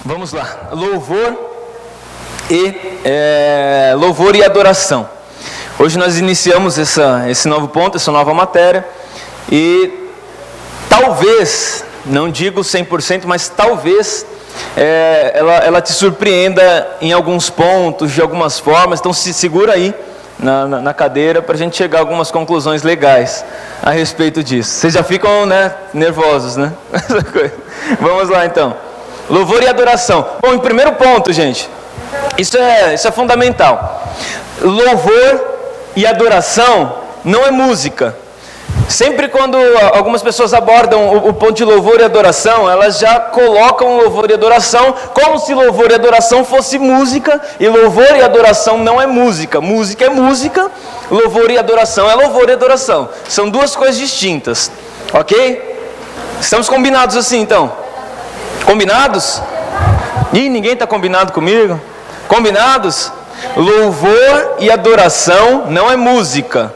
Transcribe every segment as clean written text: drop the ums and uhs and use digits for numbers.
Vamos lá, louvor e adoração. Hoje nós iniciamos esse novo ponto, essa nova matéria, e talvez, não digo 100%, mas talvez ela te surpreenda em alguns pontos, de algumas formas. Então se segura aí na cadeira para a gente chegar a algumas conclusões legais a respeito disso. Vocês já ficam nervosos, né? Vamos lá então. Louvor e adoração. Bom, em primeiro ponto, gente, isso é fundamental. Louvor e adoração não é música. Sempre quando algumas pessoas abordam o ponto de louvor e adoração, elas já colocam louvor e adoração como se louvor e adoração fosse música, e louvor e adoração não é música. Música é música, louvor e adoração é louvor e adoração. São duas coisas distintas, ok? Estamos combinados assim então? Combinados? Ih, ninguém está combinado comigo? Combinados? Louvor e adoração não é música,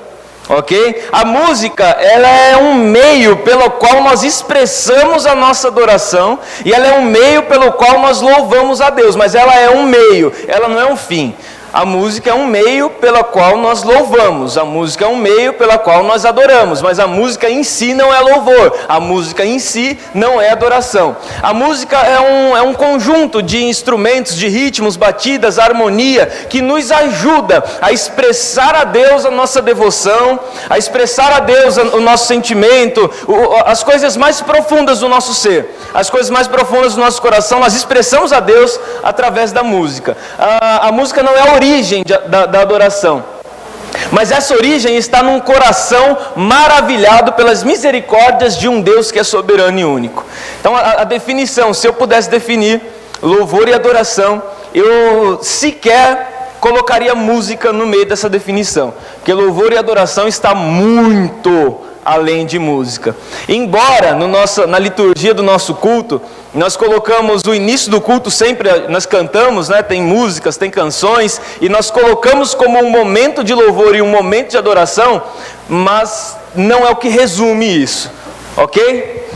ok? A música, ela é um meio pelo qual nós expressamos a nossa adoração, e ela é um meio pelo qual nós louvamos a Deus, mas ela é um meio, ela não é um fim. A música é um meio pela qual nós louvamos, a música é um meio pela qual nós adoramos, mas a música em si não é louvor, a música em si não é adoração. A música é um conjunto de instrumentos, de ritmos, batidas, harmonia, que nos ajuda a expressar a Deus a nossa devoção, a expressar a Deus o nosso sentimento, as coisas mais profundas do nosso ser, as coisas mais profundas do nosso coração, nós expressamos a Deus através da música. A música não é a origem da adoração, mas essa origem está num coração maravilhado pelas misericórdias de um Deus que é soberano e único. Então a definição, se eu pudesse definir louvor e adoração, eu sequer colocaria música no meio dessa definição, porque louvor e adoração está muito além de música. Embora na liturgia do nosso culto, nós colocamos o início do culto sempre, nós cantamos, tem músicas, tem canções, e nós colocamos como um momento de louvor e um momento de adoração, mas não é o que resume isso, ok?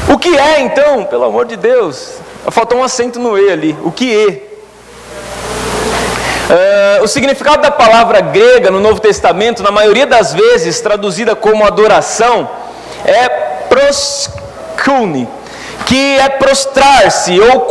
O que é então, pelo amor de Deus? Faltou um acento no E ali, o que é? O significado da palavra grega no Novo Testamento, na maioria das vezes traduzida como adoração, é proskune, que é prostrar-se ou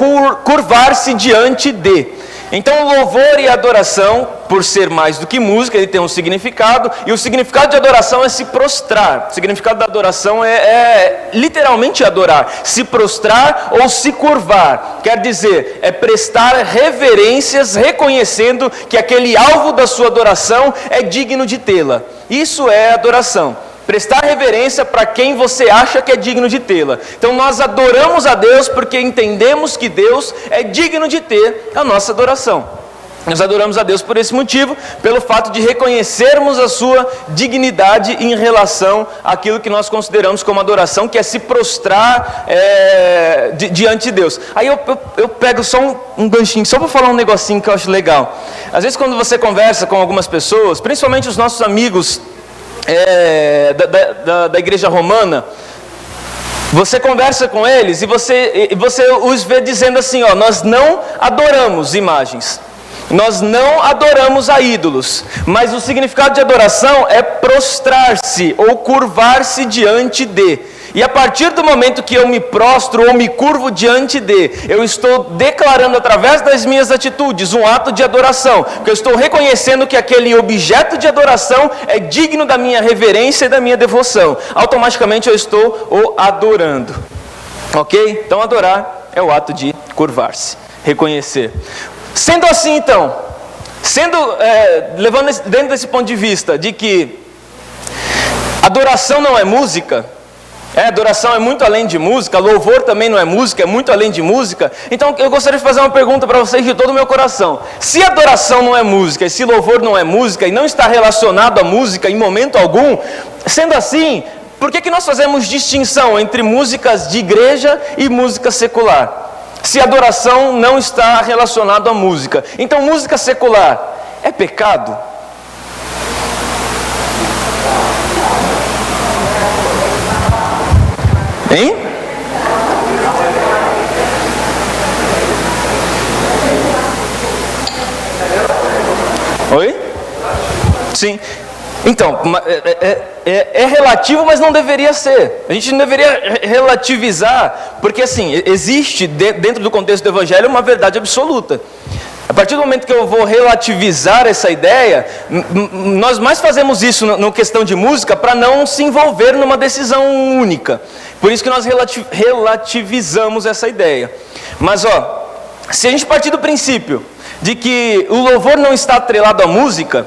curvar-se diante de. Então louvor e adoração, por ser mais do que música, ele tem um significado, e o significado de adoração é se prostrar. O significado da adoração é literalmente adorar, se prostrar ou se curvar, quer dizer, é prestar reverências reconhecendo que aquele alvo da sua adoração é digno de tê-la. Isso é adoração. Prestar reverência para quem você acha que é digno de tê-la. Então nós adoramos a Deus porque entendemos que Deus é digno de ter a nossa adoração. Nós adoramos a Deus por esse motivo, pelo fato de reconhecermos a sua dignidade em relação àquilo que nós consideramos como adoração, que é se prostrar diante de Deus. Aí eu pego só um ganchinho, só para falar um negocinho que eu acho legal. Às vezes quando você conversa com algumas pessoas, principalmente os nossos amigos da igreja romana, você conversa com eles e você os vê dizendo assim, nós não adoramos imagens, nós não adoramos a ídolos, mas o significado de adoração é prostrar-se ou curvar-se diante de. E a partir do momento que eu me prostro ou me curvo diante de, eu estou declarando através das minhas atitudes um ato de adoração, porque eu estou reconhecendo que aquele objeto de adoração é digno da minha reverência e da minha devoção. Automaticamente eu estou o adorando, ok? Então adorar é o ato de curvar-se, reconhecer. Sendo assim então, levando dentro desse ponto de vista de que adoração não é música, adoração é muito além de música, louvor também não é música, é muito além de música. Então eu gostaria de fazer uma pergunta para vocês de todo o meu coração. Se adoração não é música, e se louvor não é música, e não está relacionado à música em momento algum, sendo assim, por que nós fazemos distinção entre músicas de igreja e música secular? Se adoração não está relacionado à música, então música secular é pecado? Hein? Oi? Sim. Então, é relativo, mas não deveria ser. A gente não deveria relativizar, porque assim, existe dentro do contexto do Evangelho uma verdade absoluta. A partir do momento que eu vou relativizar essa ideia, nós mais fazemos isso na questão de música para não se envolver numa decisão única. Por isso que nós relativizamos essa ideia. Mas se a gente partir do princípio de que o louvor não está atrelado à música,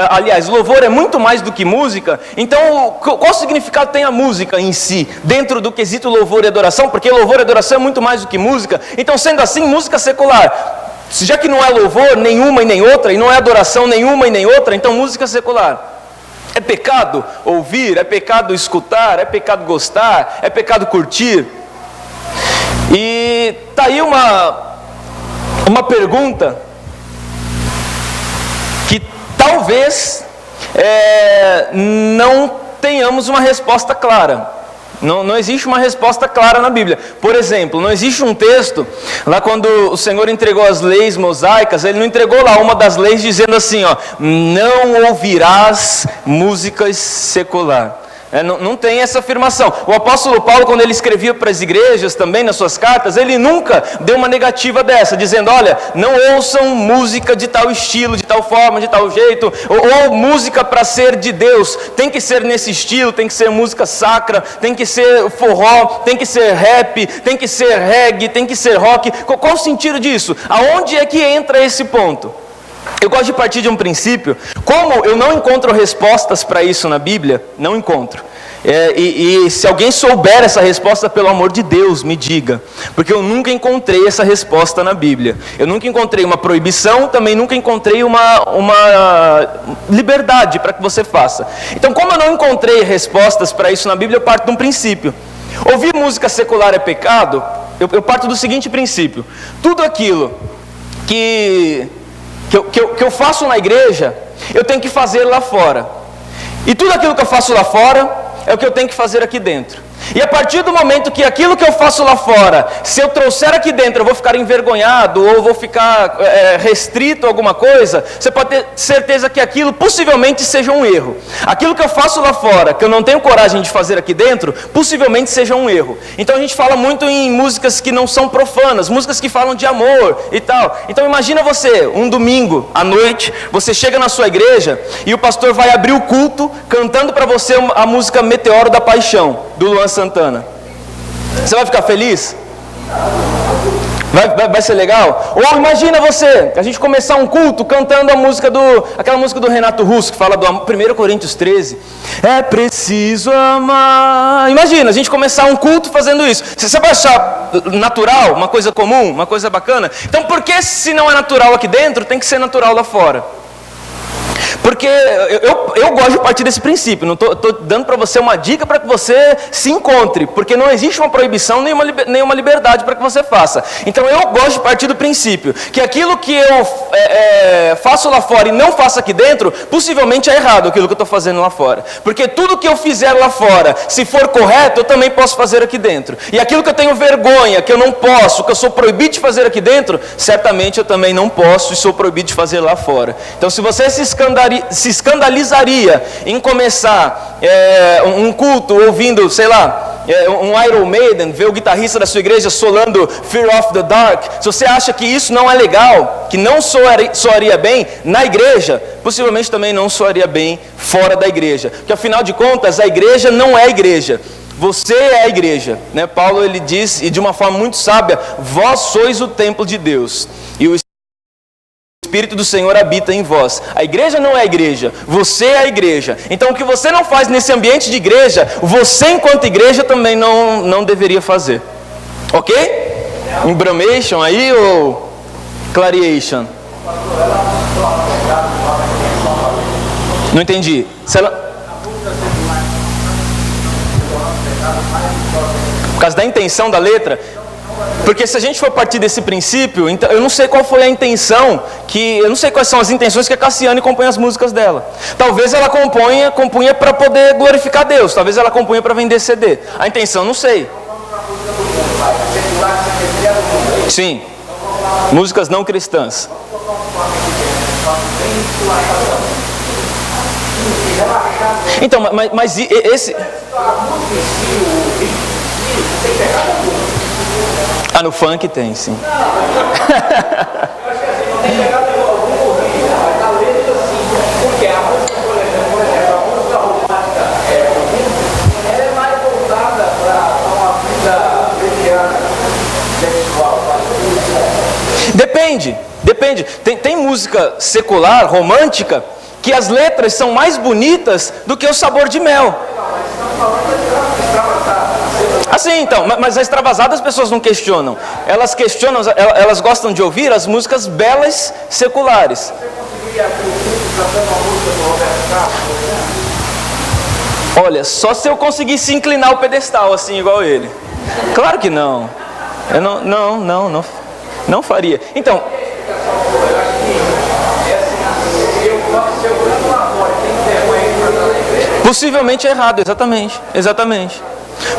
aliás, o louvor é muito mais do que música, então qual significado tem a música em si, dentro do quesito louvor e adoração? Porque louvor e adoração é muito mais do que música. Então, sendo assim, música secular, já que não é louvor nenhuma e nem outra, e não é adoração nenhuma e nem outra, então música secular. É pecado ouvir, é pecado escutar, é pecado gostar, é pecado curtir. E tá aí uma pergunta que talvez não tenhamos uma resposta clara. Não existe uma resposta clara na Bíblia. Por exemplo, não existe um texto, lá quando o Senhor entregou as leis mosaicas, Ele não entregou lá uma das leis dizendo assim, não ouvirás músicas secular. Não tem essa afirmação. O apóstolo Paulo, quando ele escrevia para as igrejas também, nas suas cartas, ele nunca deu uma negativa dessa, dizendo, olha, não ouçam música de tal estilo, de tal forma, de tal jeito, ou música para ser de Deus, tem que ser nesse estilo, tem que ser música sacra, tem que ser forró, tem que ser rap, tem que ser reggae, tem que ser rock. Qual o sentido disso? Aonde é que entra esse ponto? Eu gosto de partir de um princípio, como eu não encontro respostas para isso na Bíblia, não encontro. E se alguém souber essa resposta, pelo amor de Deus, me diga. Porque eu nunca encontrei essa resposta na Bíblia. Eu nunca encontrei uma proibição, também nunca encontrei uma liberdade para que você faça. Então, como eu não encontrei respostas para isso na Bíblia, eu parto de um princípio. Ouvir música secular é pecado? Eu parto do seguinte princípio. Tudo aquilo que eu faço na igreja, eu tenho que fazer lá fora. E tudo aquilo que eu faço lá fora, é o que eu tenho que fazer aqui dentro. E a partir do momento que aquilo que eu faço lá fora, se eu trouxer aqui dentro, eu vou ficar envergonhado, ou vou ficar restrito a alguma coisa, você pode ter certeza que aquilo possivelmente seja um erro. Aquilo que eu faço lá fora, que eu não tenho coragem de fazer aqui dentro, possivelmente seja um erro. Então a gente fala muito em músicas que não são profanas, músicas que falam de amor e tal. Então imagina você, um domingo à noite, você chega na sua igreja e o pastor vai abrir o culto cantando para você a música Meteoro da Paixão, do Luan Santana. Você vai ficar feliz? Vai ser legal? Ou imagina você, a gente começar um culto cantando aquela música do Renato Russo, que fala do 1 Coríntios 13. É preciso amar. Imagina, a gente começar um culto fazendo isso. Você vai achar natural, uma coisa comum, uma coisa bacana? Então por que se não é natural aqui dentro, tem que ser natural lá fora? Porque eu gosto de partir desse princípio, não estou dando para você uma dica para que você se encontre, porque não existe uma proibição nem uma liberdade para que você faça. Então eu gosto de partir do princípio que aquilo que eu faço lá fora e não faço aqui dentro, possivelmente é errado aquilo que eu estou fazendo lá fora. Porque tudo que eu fizer lá fora, se for correto, eu também posso fazer aqui dentro. E aquilo que eu tenho vergonha, que eu não posso, que eu sou proibido de fazer aqui dentro, certamente eu também não posso e sou proibido de fazer lá fora. Então se você se escandalizaria em começar um culto ouvindo, sei lá, um Iron Maiden, ver o guitarrista da sua igreja solando Fear of the Dark, se você acha que isso não é legal, que não soaria bem na igreja, possivelmente também não soaria bem fora da igreja, porque afinal de contas a igreja não é a igreja, você é a igreja, né? Paulo ele diz, e de uma forma muito sábia, vós sois o templo de Deus, e o Espírito do Senhor habita em vós. A igreja não é a igreja, você é a igreja. Então o que você não faz nesse ambiente de igreja, você enquanto igreja também não deveria fazer. Ok? Embramation aí ou clareation? Não entendi. Por causa da intenção da letra? Porque se a gente for partir desse princípio, então, eu não sei qual foi a intenção, eu não sei quais são as intenções que a Cassiane compõe as músicas dela. Talvez ela compunha para poder glorificar Deus, talvez ela compunha para vender CD. A intenção, não sei. Sim, músicas não cristãs. Então, mas esse... Ah, no funk tem, sim. Depende. Tem música secular, romântica, que as letras são mais bonitas do que o sabor de mel. Assim, então, mas a extravasada as pessoas não questionam. Elas questionam, elas gostam de ouvir as músicas belas seculares. Olha, só se eu conseguisse inclinar o pedestal assim, igual ele. Claro que não. Eu não faria. Então... Possivelmente é errado, exatamente.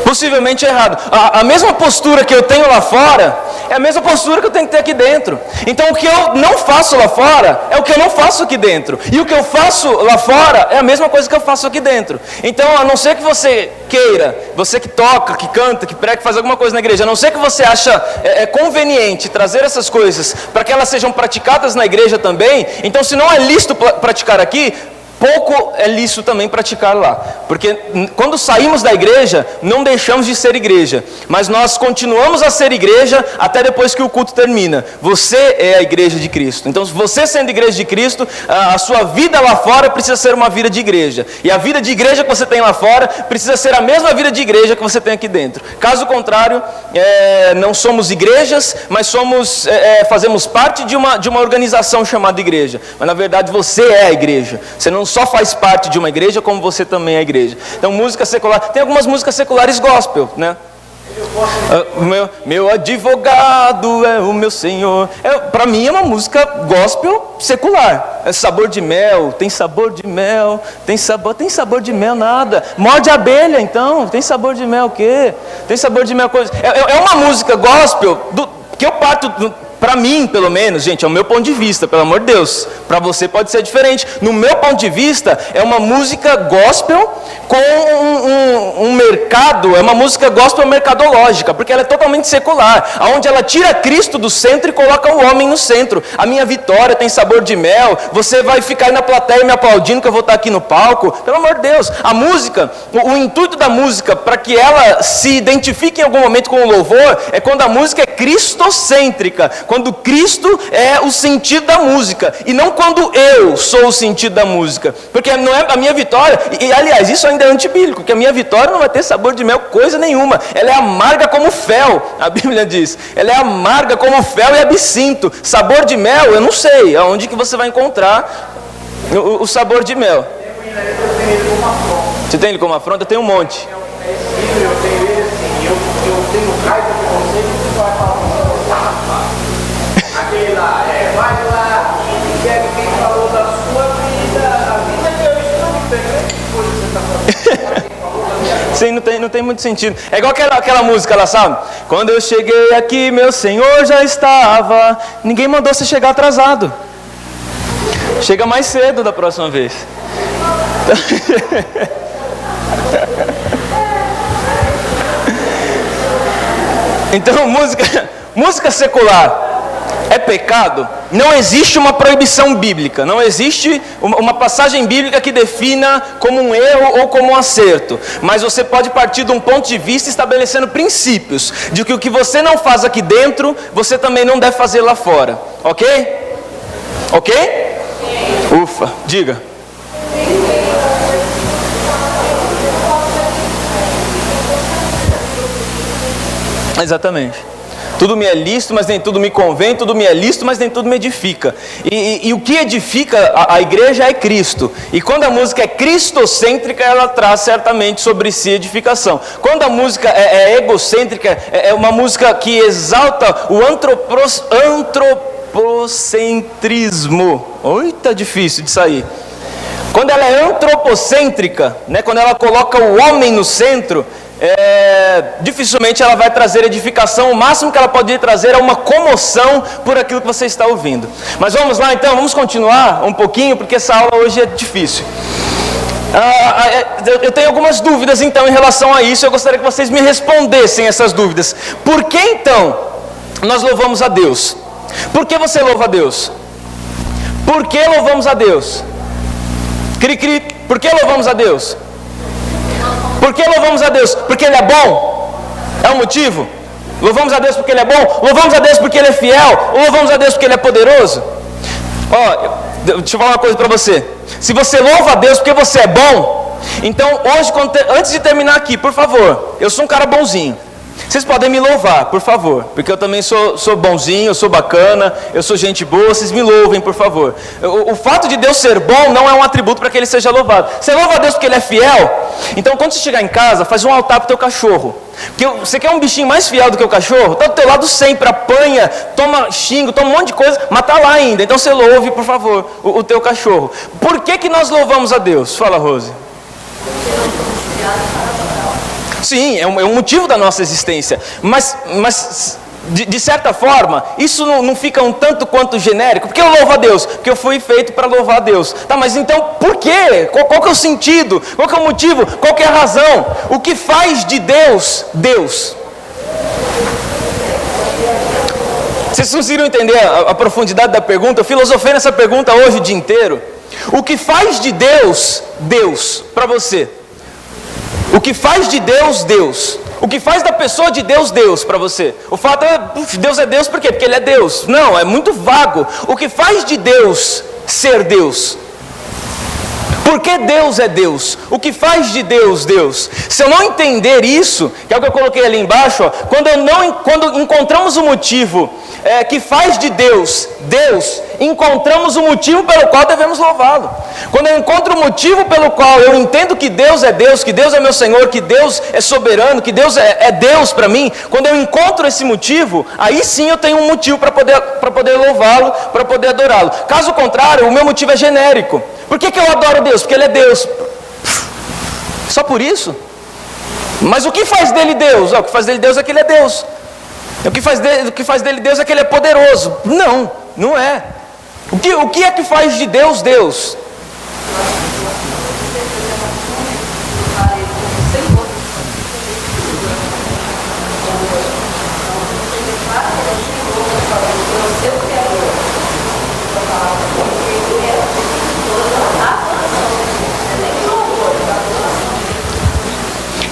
Possivelmente é errado. A mesma postura que eu tenho lá fora é a mesma postura que eu tenho que ter aqui dentro. Então o que eu não faço lá fora é o que eu não faço aqui dentro. E o que eu faço lá fora é a mesma coisa que eu faço aqui dentro. Então, a não ser que você queira, você que toca, que canta, que prega, que faz alguma coisa na igreja, a não ser que você acha conveniente trazer essas coisas para que elas sejam praticadas na igreja também, então se não é lícito praticar aqui, pouco é lícito também praticar lá, porque quando saímos da igreja, não deixamos de ser igreja, mas nós continuamos a ser igreja até depois que o culto termina. Você é a igreja de Cristo, então você sendo igreja de Cristo, a sua vida lá fora precisa ser uma vida de igreja, e a vida de igreja que você tem lá fora precisa ser a mesma vida de igreja que você tem aqui dentro. Caso contrário, não somos igrejas, mas fazemos parte de uma organização chamada igreja, mas na verdade você é a igreja. Você não só faz parte de uma igreja, como você também é a igreja. Então, música secular, tem algumas músicas seculares gospel, né? Meu advogado é o meu Senhor. Para mim é uma música gospel secular. É sabor de mel, tem sabor de mel, tem sabor de mel nada. Morde a abelha, então, tem sabor de mel o quê? Tem sabor de mel coisa. É uma música gospel que eu parto para mim, pelo menos, gente, é o meu ponto de vista, pelo amor de Deus. Para você pode ser diferente. No meu ponto de vista, é uma música gospel com um mercado, é uma música gospel mercadológica, porque ela é totalmente secular, onde ela tira Cristo do centro e coloca o homem no centro. A minha vitória tem sabor de mel, você vai ficar aí na plateia me aplaudindo que eu vou estar aqui no palco. Pelo amor de Deus, a música, o intuito da música, para que ela se identifique em algum momento com o louvor, é quando a música é cristocêntrica, quando Cristo é o sentido da música, e não quando eu sou o sentido da música, porque não é a minha vitória, e aliás, isso ainda é antibíblico, porque a minha vitória não vai ter sabor de mel coisa nenhuma, ela é amarga como fel, a Bíblia diz, ela é amarga como fel e absinto. Sabor de mel, eu não sei aonde que você vai encontrar o sabor de mel. Você tem ele como afronta? Eu tenho um monte. Eu tenho ele assim, eu tenho raiva de você que você vai falar aquele lá, vai lá, quer quem falou da sua vida, a vida é meu estudo, que coisa você está fazendo? Sim, não tem muito sentido. É igual aquela música lá, sabe? Quando eu cheguei aqui, meu Senhor já estava. Ninguém mandou você chegar atrasado. Chega mais cedo da próxima vez. Então, música secular é pecado? Não existe uma proibição bíblica, não existe uma passagem bíblica que defina como um erro ou como um acerto, mas você pode partir de um ponto de vista estabelecendo princípios, de que o que você não faz aqui dentro, você também não deve fazer lá fora, ok? Ok? Ufa, diga. Exatamente. Tudo me é lícito, mas nem tudo me convém. Tudo me é lícito, mas nem tudo me edifica. E o que edifica a igreja é Cristo. E quando a música é cristocêntrica, ela traz certamente sobre si edificação. Quando a música é egocêntrica, é uma música que exalta o antropocentrismo. Oi, tá difícil de sair. Quando ela é antropocêntrica, né, quando ela coloca o homem no centro, dificilmente ela vai trazer edificação. O máximo que ela pode trazer é uma comoção por aquilo que você está ouvindo. Mas vamos lá então, vamos continuar um pouquinho, porque essa aula hoje é difícil. Eu tenho algumas dúvidas então em relação a isso. Eu gostaria que vocês me respondessem essas dúvidas. Por que então nós louvamos a Deus? Por que você louva a Deus? Por que louvamos a Deus? Cri, cri. Por que louvamos a Deus? Por que louvamos a Deus? Porque Ele é bom? É o motivo? Louvamos a Deus porque Ele é bom? Louvamos a Deus porque Ele é fiel? Ou louvamos a Deus porque Ele é poderoso? Deixa eu falar uma coisa para você. Se você louva a Deus porque você é bom, então hoje, antes de terminar aqui, por favor, eu sou um cara bonzinho. Vocês podem me louvar, por favor, porque eu também sou bonzinho, eu sou bacana, eu sou gente boa, vocês me louvem, por favor. O fato de Deus ser bom não é um atributo para que Ele seja louvado. Você louva a Deus porque Ele é fiel? Então quando você chegar em casa, faz um altar para o teu cachorro. Porque você quer um bichinho mais fiel do que o cachorro? Está do teu lado sempre, apanha, toma xingo, toma um monte de coisa, mas está lá ainda. Então você louve, por favor, o teu cachorro. Por que nós louvamos a Deus? Fala, Rose. Sim, é um motivo da nossa existência, mas de certa forma, isso não fica um tanto quanto genérico. Porque eu louvo a Deus? Porque eu fui feito para louvar a Deus. Tá, mas então por quê? Qual que é o sentido? Qual que é o motivo? Qual que é a razão? O que faz de Deus, Deus? Vocês conseguiram entender a profundidade da pergunta? Eu filosofei nessa pergunta hoje o dia inteiro. O que faz de Deus, Deus, para você? O que faz de Deus, Deus? O que faz da pessoa de Deus, Deus para você? O fato é, Deus é Deus por quê? Porque Ele é Deus. Não, é muito vago. O que faz de Deus ser Deus? Por que Deus é Deus? O que faz de Deus, Deus? Se eu não entender isso, que é o que eu coloquei ali embaixo, ó, quando encontramos o motivo que faz de Deus, Deus, encontramos o motivo pelo qual devemos louvá-lo. Quando eu encontro o motivo pelo qual eu entendo que Deus é Deus, que Deus é meu Senhor, que Deus é soberano, que Deus é Deus para mim, quando eu encontro esse motivo, aí sim eu tenho um motivo para poder louvá-lo, para poder adorá-lo. Caso contrário, o meu motivo é genérico. Por que eu adoro Deus? Porque Ele é Deus. Só por isso? Mas o que faz dele Deus? O que faz dele Deus é que Ele é Deus. O que faz dele Deus é que Ele é poderoso. Não, não é. O que é que faz de Deus, Deus?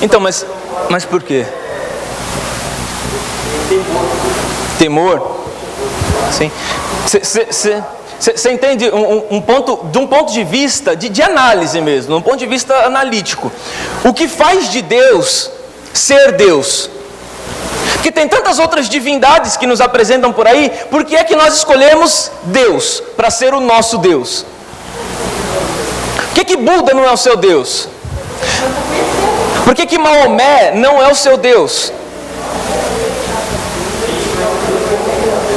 Então, mas por quê? Temor? Sim. Você entende de um ponto de vista de análise mesmo, de um ponto de vista analítico. O que faz de Deus ser Deus? Porque tem tantas outras divindades que nos apresentam por aí. Por que é que nós escolhemos Deus para ser o nosso Deus? Por que Buda não é o seu Deus? Por que Maomé não é o seu Deus?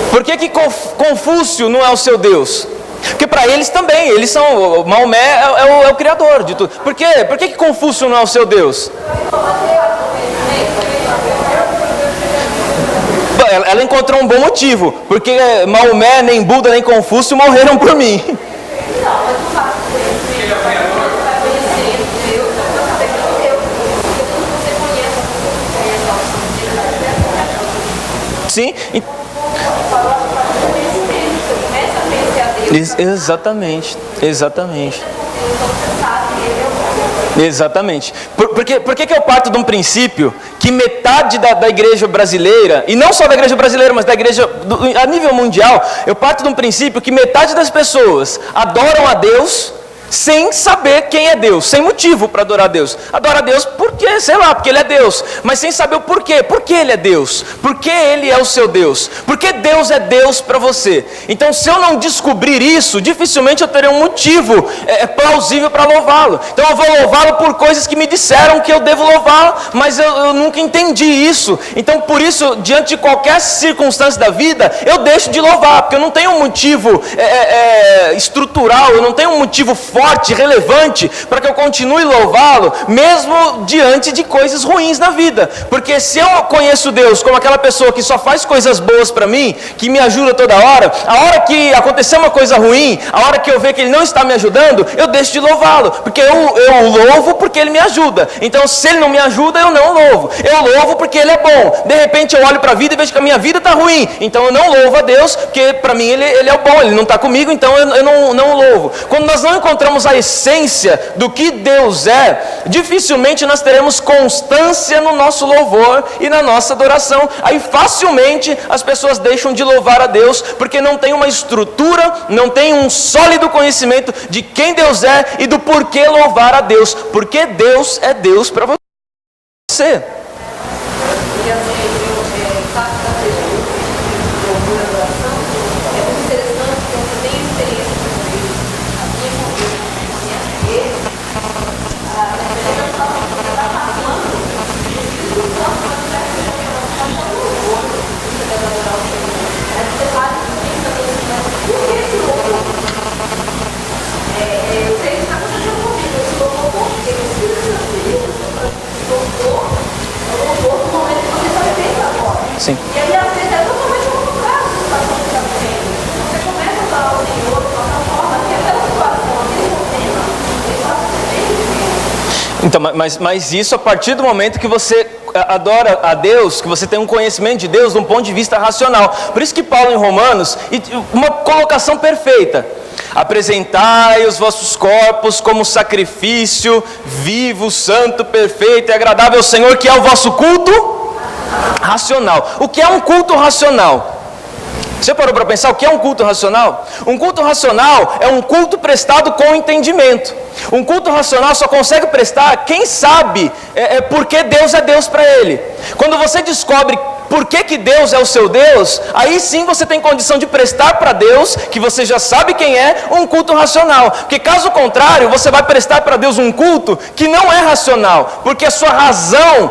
Por que Confúcio não é o seu Deus? Porque para eles também, Maomé é o criador de tudo. Por que Confúcio não é o seu Deus? Ela encontrou um bom motivo. Porque Maomé, nem Buda, nem Confúcio morreram por mim. Sim. Exatamente. Por que eu parto de um princípio que metade da igreja brasileira, e não só da igreja brasileira, mas da igreja a nível mundial, eu parto de um princípio que metade das pessoas adoram a Deus sem saber quem é Deus, sem motivo para adorar a Deus. Adora a Deus porque, sei lá, porque Ele é Deus, mas sem saber o porquê. Por que Ele é Deus? Por que Ele é o seu Deus? Por que Deus é Deus para você? Então, se eu não descobrir isso, dificilmente eu terei um motivo plausível para louvá-lo. Então, eu vou louvá-lo por coisas que me disseram que eu devo louvá-lo, mas eu nunca entendi isso. Então, por isso, diante de qualquer circunstância da vida, eu deixo de louvar, porque eu não tenho um motivo estrutural, eu não tenho um motivo forte forte, relevante, para que eu continue louvá-lo, mesmo diante de coisas ruins na vida. Porque se eu conheço Deus como aquela pessoa que só faz coisas boas para mim, que me ajuda toda hora, a hora que acontecer uma coisa ruim, a hora que eu ver que Ele não está me ajudando, eu deixo de louvá-lo, porque eu louvo porque Ele me ajuda. Então, se Ele não me ajuda, eu não louvo. Eu louvo porque Ele é bom. De repente eu olho para a vida e vejo que a minha vida está ruim, então eu não louvo a Deus, porque para mim Ele é o bom, Ele não está comigo, então eu não louvo. Quando nós não encontramos a essência do que Deus é, dificilmente nós teremos constância no nosso louvor e na nossa adoração. Aí facilmente as pessoas deixam de louvar a Deus, porque não tem uma estrutura, não tem um sólido conhecimento de quem Deus é e do porquê louvar a Deus, porque Deus é Deus para você. E assim, o fato da pessoa louvor e adoração é muito interessante, porque você tem experiência com Deus, a minha com Deus, ele, a pessoa está passando, o Espírito Santo vai dizer que ela está passando louvor, você deve adorar o Senhor. Aí você faz o que está pensando, por que esse louvor? Eu sei que está acontecendo comigo, esse louvor, porque o Espírito Santo me diz, louvor, no momento que você está vivendo agora. Sim. E aí, às vezes, é totalmente o contrário da situação que está vivendo. Você começa a usar o Senhor de uma forma que aquela situação, aquele problema, ele passa a ser bem difícil. Então, mas isso a partir do momento que você adora a Deus, que você tem um conhecimento de Deus de um ponto de vista racional. Por isso que Paulo em Romanos, uma colocação perfeita: apresentai os vossos corpos como sacrifício vivo, santo, perfeito e agradável ao Senhor, que é o vosso culto racional. O que é um culto racional? Você parou para pensar o que é um culto racional? Um culto racional é um culto prestado com entendimento. Um culto racional só consegue prestar quem sabe porque Deus é Deus para ele. Quando você descobre por que Deus é o seu Deus, aí sim você tem condição de prestar para Deus, que você já sabe quem é, um culto racional. Porque caso contrário, você vai prestar para Deus um culto que não é racional, porque a sua razão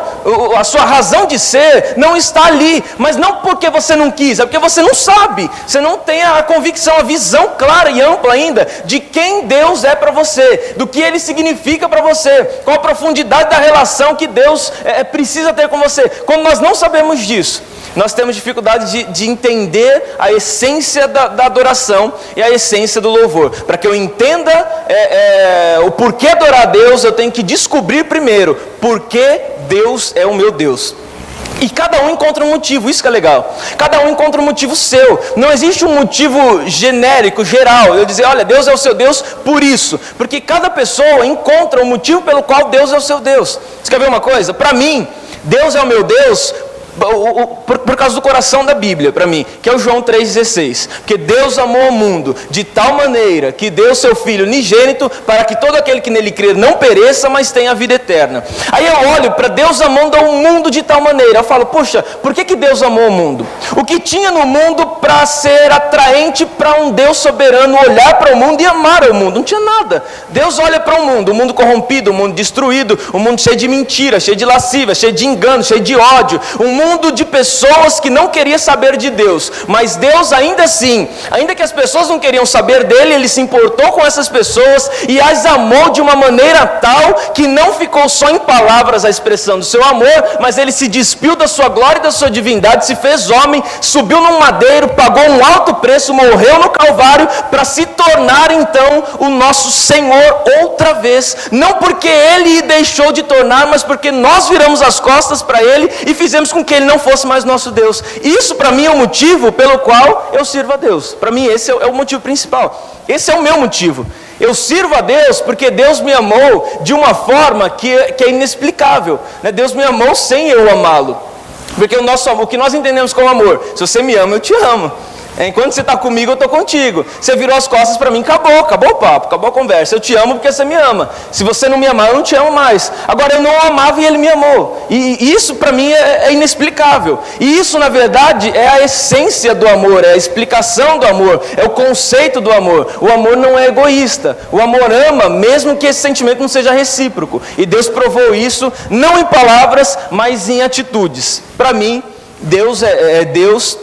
de ser não está ali, mas não porque você não quis, é porque você não sabe, você não tem a convicção, a visão clara e ampla ainda de quem Deus é para você, do que Ele significa para você, qual a profundidade da relação que Deus precisa ter com você. Quando nós não sabemos disso, nós temos dificuldade de entender a essência da adoração e a essência do louvor. Para que eu entenda o porquê adorar a Deus, eu tenho que descobrir primeiro porque Deus é o meu Deus. E cada um encontra um motivo, isso que é legal. Cada um encontra um motivo seu. Não existe um motivo genérico, geral. Eu dizer, olha, Deus é o seu Deus por isso. Porque cada pessoa encontra um motivo pelo qual Deus é o seu Deus. Você quer ver uma coisa? Para mim, Deus é o meu Deus por causa do coração da Bíblia, para mim, que é o João 3,16. Porque Deus amou o mundo de tal maneira que deu seu Filho unigênito para que todo aquele que nele crer não pereça, mas tenha a vida eterna. Aí eu olho para Deus amando o mundo de tal maneira, eu falo, poxa, por que Deus amou o mundo? O que tinha no mundo para ser atraente para um Deus soberano olhar para o mundo e amar o mundo? Não tinha nada. Deus olha para o mundo corrompido, o mundo destruído, o mundo cheio de mentira, cheio de lascívia, cheio de engano, cheio de ódio, um mundo de pessoas que não queriam saber de Deus, mas Deus ainda assim, ainda que as pessoas não queriam saber dele, ele se importou com essas pessoas e as amou de uma maneira tal que não ficou só em palavras a expressão do seu amor, mas ele se despiu da sua glória e da sua divindade, se fez homem, subiu num madeiro, pagou um alto preço, morreu no Calvário para se tornar então o nosso Senhor outra vez, não porque ele deixou de tornar, mas porque nós viramos as costas para ele e fizemos com que ele não fosse mais nosso Deus. Isso para mim é o motivo pelo qual eu sirvo a Deus. Para mim esse é o motivo principal. Esse é o meu motivo. Eu sirvo a Deus porque Deus me amou de uma forma que é inexplicável. Deus me amou sem eu amá-lo. Porque o que nós entendemos como amor, se você me ama, eu te amo. Enquanto você está comigo, eu estou contigo. Você virou as costas para mim, acabou o papo, acabou a conversa. Eu te amo porque você me ama. Se você não me amar, eu não te amo mais. Agora eu não o amava e ele me amou. E isso para mim é inexplicável. E isso na verdade é a essência do amor, é a explicação do amor, é o conceito do amor. O amor não é egoísta. O amor ama mesmo que esse sentimento não seja recíproco. E Deus provou isso não em palavras, mas em atitudes. Para mim, Deus é Deus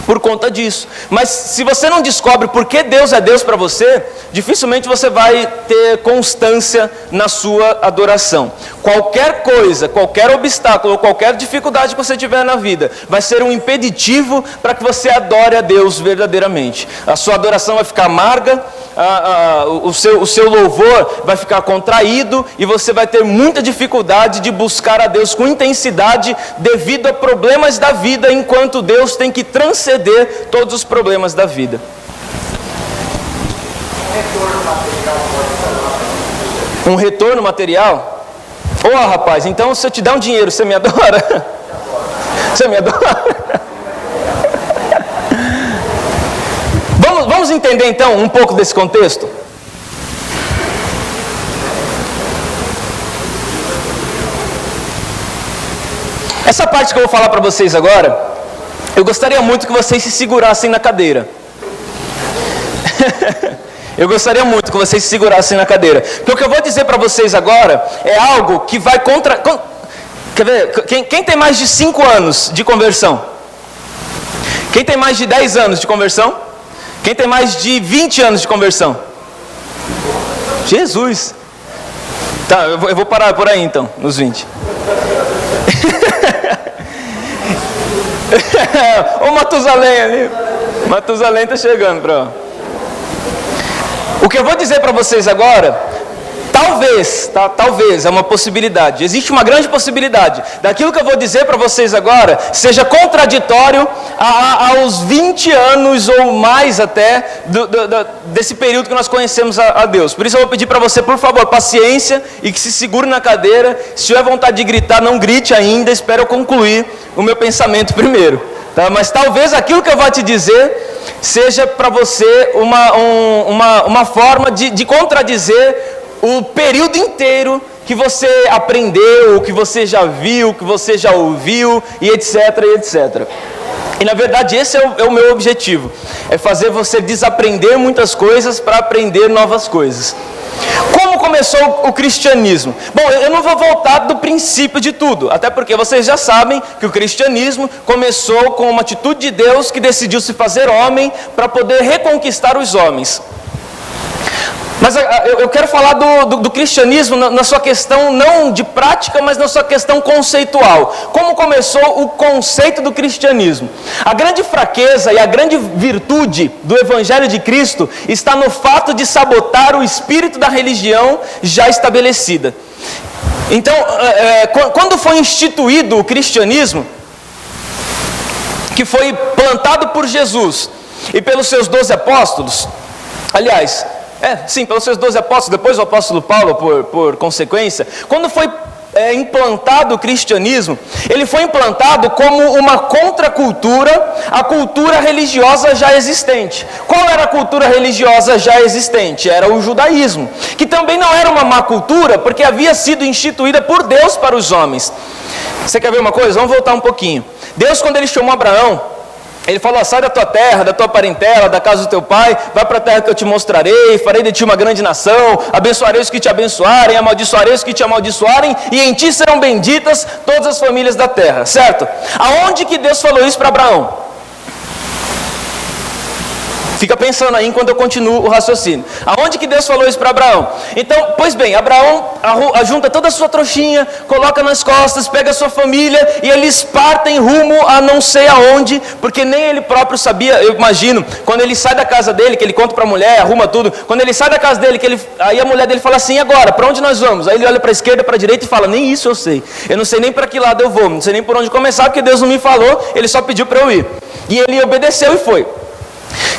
por conta disso. Mas se você não descobre por que Deus é Deus para você, dificilmente você vai ter constância na sua adoração. Qualquer coisa, qualquer obstáculo, qualquer dificuldade que você tiver na vida, vai ser um impeditivo para que você adore a Deus verdadeiramente. A sua adoração vai ficar amarga, o seu louvor vai ficar contraído e você vai ter muita dificuldade de buscar a Deus com intensidade devido a problemas da vida, enquanto Deus tem que transcender todos os problemas da vida. Um retorno material? Rapaz, então se eu te dar um dinheiro, você me adora? Você me adora? Vamos entender então um pouco desse contexto? Essa parte que eu vou falar para vocês agora, eu gostaria muito que vocês se segurassem na cadeira. Eu gostaria muito que vocês se segurassem na cadeira. Porque o que eu vou dizer para vocês agora é algo que vai contra... Quer ver? Quem tem mais de 5 anos de conversão? Quem tem mais de 10 anos de conversão? Quem tem mais de 20 anos de conversão? Jesus! Tá, eu vou parar por aí então, nos 20. O Matusalém ali. Matusalém está chegando para... O que eu vou dizer para vocês agora, talvez, é uma possibilidade, existe uma grande possibilidade, daquilo que eu vou dizer para vocês agora, seja contraditório aos 20 anos ou mais até, desse período que nós conhecemos a Deus. Por isso eu vou pedir para você, por favor, paciência e que se segure na cadeira. Se tiver vontade de gritar, não grite ainda, espere eu concluir o meu pensamento primeiro. Tá? Mas talvez aquilo que eu vou te dizer seja para você uma forma de contradizer o período inteiro que você aprendeu, que você já viu, que você já ouviu, e etc, e etc. E na verdade esse é o meu objetivo, é fazer você desaprender muitas coisas para aprender novas coisas. Como começou o cristianismo? Bom, eu não vou voltar do princípio de tudo, até porque vocês já sabem que o cristianismo começou com uma atitude de Deus que decidiu se fazer homem para poder reconquistar os homens. Mas eu quero falar do cristianismo na sua questão não de prática, mas na sua questão conceitual. Como começou o conceito do cristianismo? A grande fraqueza e a grande virtude do Evangelho de Cristo está no fato de sabotar o espírito da religião já estabelecida. Então, quando foi instituído o cristianismo, que foi plantado por Jesus e pelos seus 12 apóstolos, aliás... sim, pelos seus 12 apóstolos, depois o apóstolo Paulo, por consequência. Quando foi implantado o cristianismo, ele foi implantado como uma contracultura à cultura religiosa já existente. Qual era a cultura religiosa já existente? Era o judaísmo, que também não era uma má cultura, porque havia sido instituída por Deus para os homens. Você quer ver uma coisa? Vamos voltar um pouquinho. Deus, quando ele chamou Abraão, ele falou: sai da tua terra, da tua parentela, da casa do teu pai, vai para a terra que eu te mostrarei, farei de ti uma grande nação, abençoarei os que te abençoarem, amaldiçoarei os que te amaldiçoarem, e em ti serão benditas todas as famílias da terra, certo? Aonde que Deus falou isso para Abraão? Fica pensando aí enquanto eu continuo o raciocínio. Aonde que Deus falou isso para Abraão? Então, pois bem, Abraão junta toda a sua trouxinha, coloca nas costas, pega a sua família e eles partem rumo a não sei aonde, porque nem ele próprio sabia. Eu imagino, quando ele sai da casa dele, que ele conta para a mulher, arruma tudo. Quando ele sai da casa dele, aí a mulher dele fala assim: e agora, para onde nós vamos? Aí ele olha para a esquerda, para a direita e fala: nem isso eu sei. Eu não sei nem para que lado eu vou, não sei nem por onde começar, porque Deus não me falou, ele só pediu para eu ir. E ele obedeceu e foi.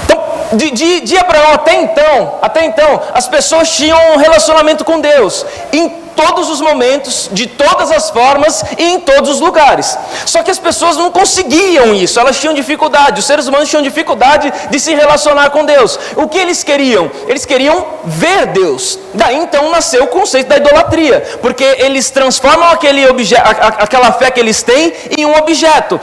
Então, de Abraão até então, as pessoas tinham um relacionamento com Deus, em todos os momentos, de todas as formas e em todos os lugares. Só que as pessoas não conseguiam isso, elas tinham dificuldade, os seres humanos tinham dificuldade de se relacionar com Deus. O que eles queriam? Eles queriam ver Deus. Daí então nasceu o conceito da idolatria, porque eles transformam aquela fé que eles têm em um objeto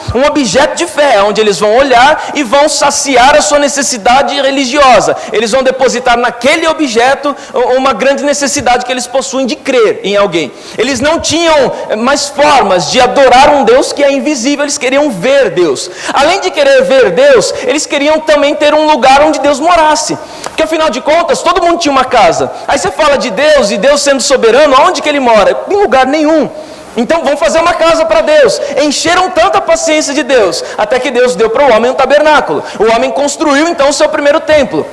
de fé, onde eles vão olhar e vão saciar a sua necessidade religiosa. Eles vão depositar naquele objeto uma grande necessidade que eles possuem de crer. crer em alguém. Eles não tinham mais formas de adorar um Deus que é invisível, eles queriam ver Deus. Além de querer ver Deus, eles queriam também ter um lugar onde Deus morasse. Porque afinal de contas, todo mundo tinha uma casa. Aí você fala de Deus e Deus sendo soberano, aonde que ele mora? Em lugar nenhum. Então vamos fazer uma casa para Deus. Encheram tanta paciência de Deus, até que Deus deu para o homem um tabernáculo. O homem construiu então o seu primeiro templo.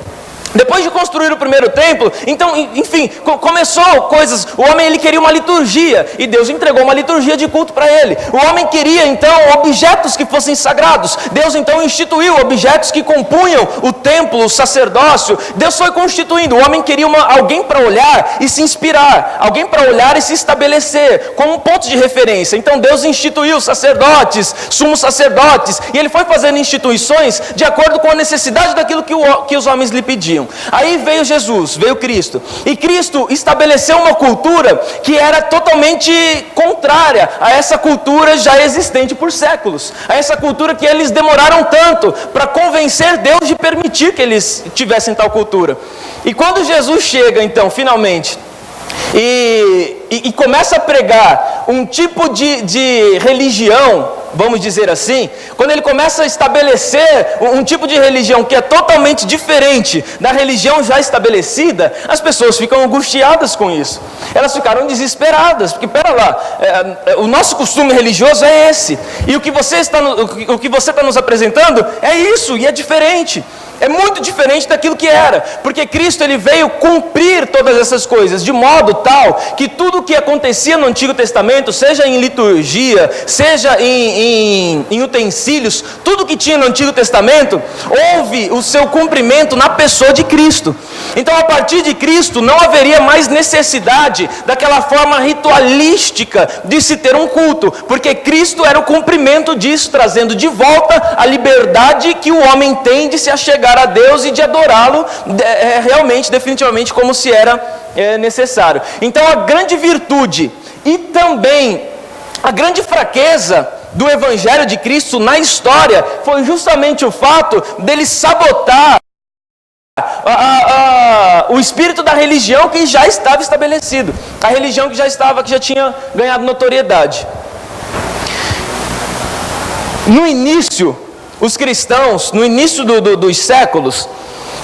Depois de construir o primeiro templo, então, enfim, começou coisas. O homem ele queria uma liturgia e Deus entregou uma liturgia de culto para ele. O homem queria então objetos que fossem sagrados. Deus então instituiu objetos que compunham o templo, o sacerdócio. Deus foi constituindo. O homem queria alguém para olhar e se inspirar, alguém para olhar e se estabelecer como um ponto de referência. Então Deus instituiu sacerdotes, sumos sacerdotes, e ele foi fazendo instituições de acordo com a necessidade daquilo que os homens lhe pediam. Aí veio Jesus, veio Cristo, e Cristo estabeleceu uma cultura que era totalmente contrária a essa cultura já existente por séculos, a essa cultura que eles demoraram tanto para convencer Deus de permitir que eles tivessem tal cultura. E quando Jesus chega então, finalmente, e começa a pregar um tipo de religião, vamos dizer assim, quando ele começa a estabelecer um tipo de religião que é totalmente diferente da religião já estabelecida, as pessoas ficam angustiadas com isso. Elas ficaram desesperadas, porque pera lá, o nosso costume religioso é esse, e o que você está nos apresentando é isso, e é diferente. É muito diferente daquilo que era, porque Cristo ele veio cumprir todas essas coisas, de modo tal que tudo o que acontecia no Antigo Testamento, seja em liturgia, seja em utensílios, tudo que tinha no Antigo Testamento, houve o seu cumprimento na pessoa de Cristo. Então a partir de Cristo não haveria mais necessidade daquela forma ritualística de se ter um culto, porque Cristo era o cumprimento disso, trazendo de volta a liberdade que o homem tem de se achegar a Deus e de adorá-lo realmente, definitivamente, como se era necessário. Então a grande virtude e também a grande fraqueza do Evangelho de Cristo na história foi justamente o fato dele sabotar o espírito da religião que já estava estabelecido, a religião que já tinha ganhado notoriedade. No início, os cristãos, no início dos séculos,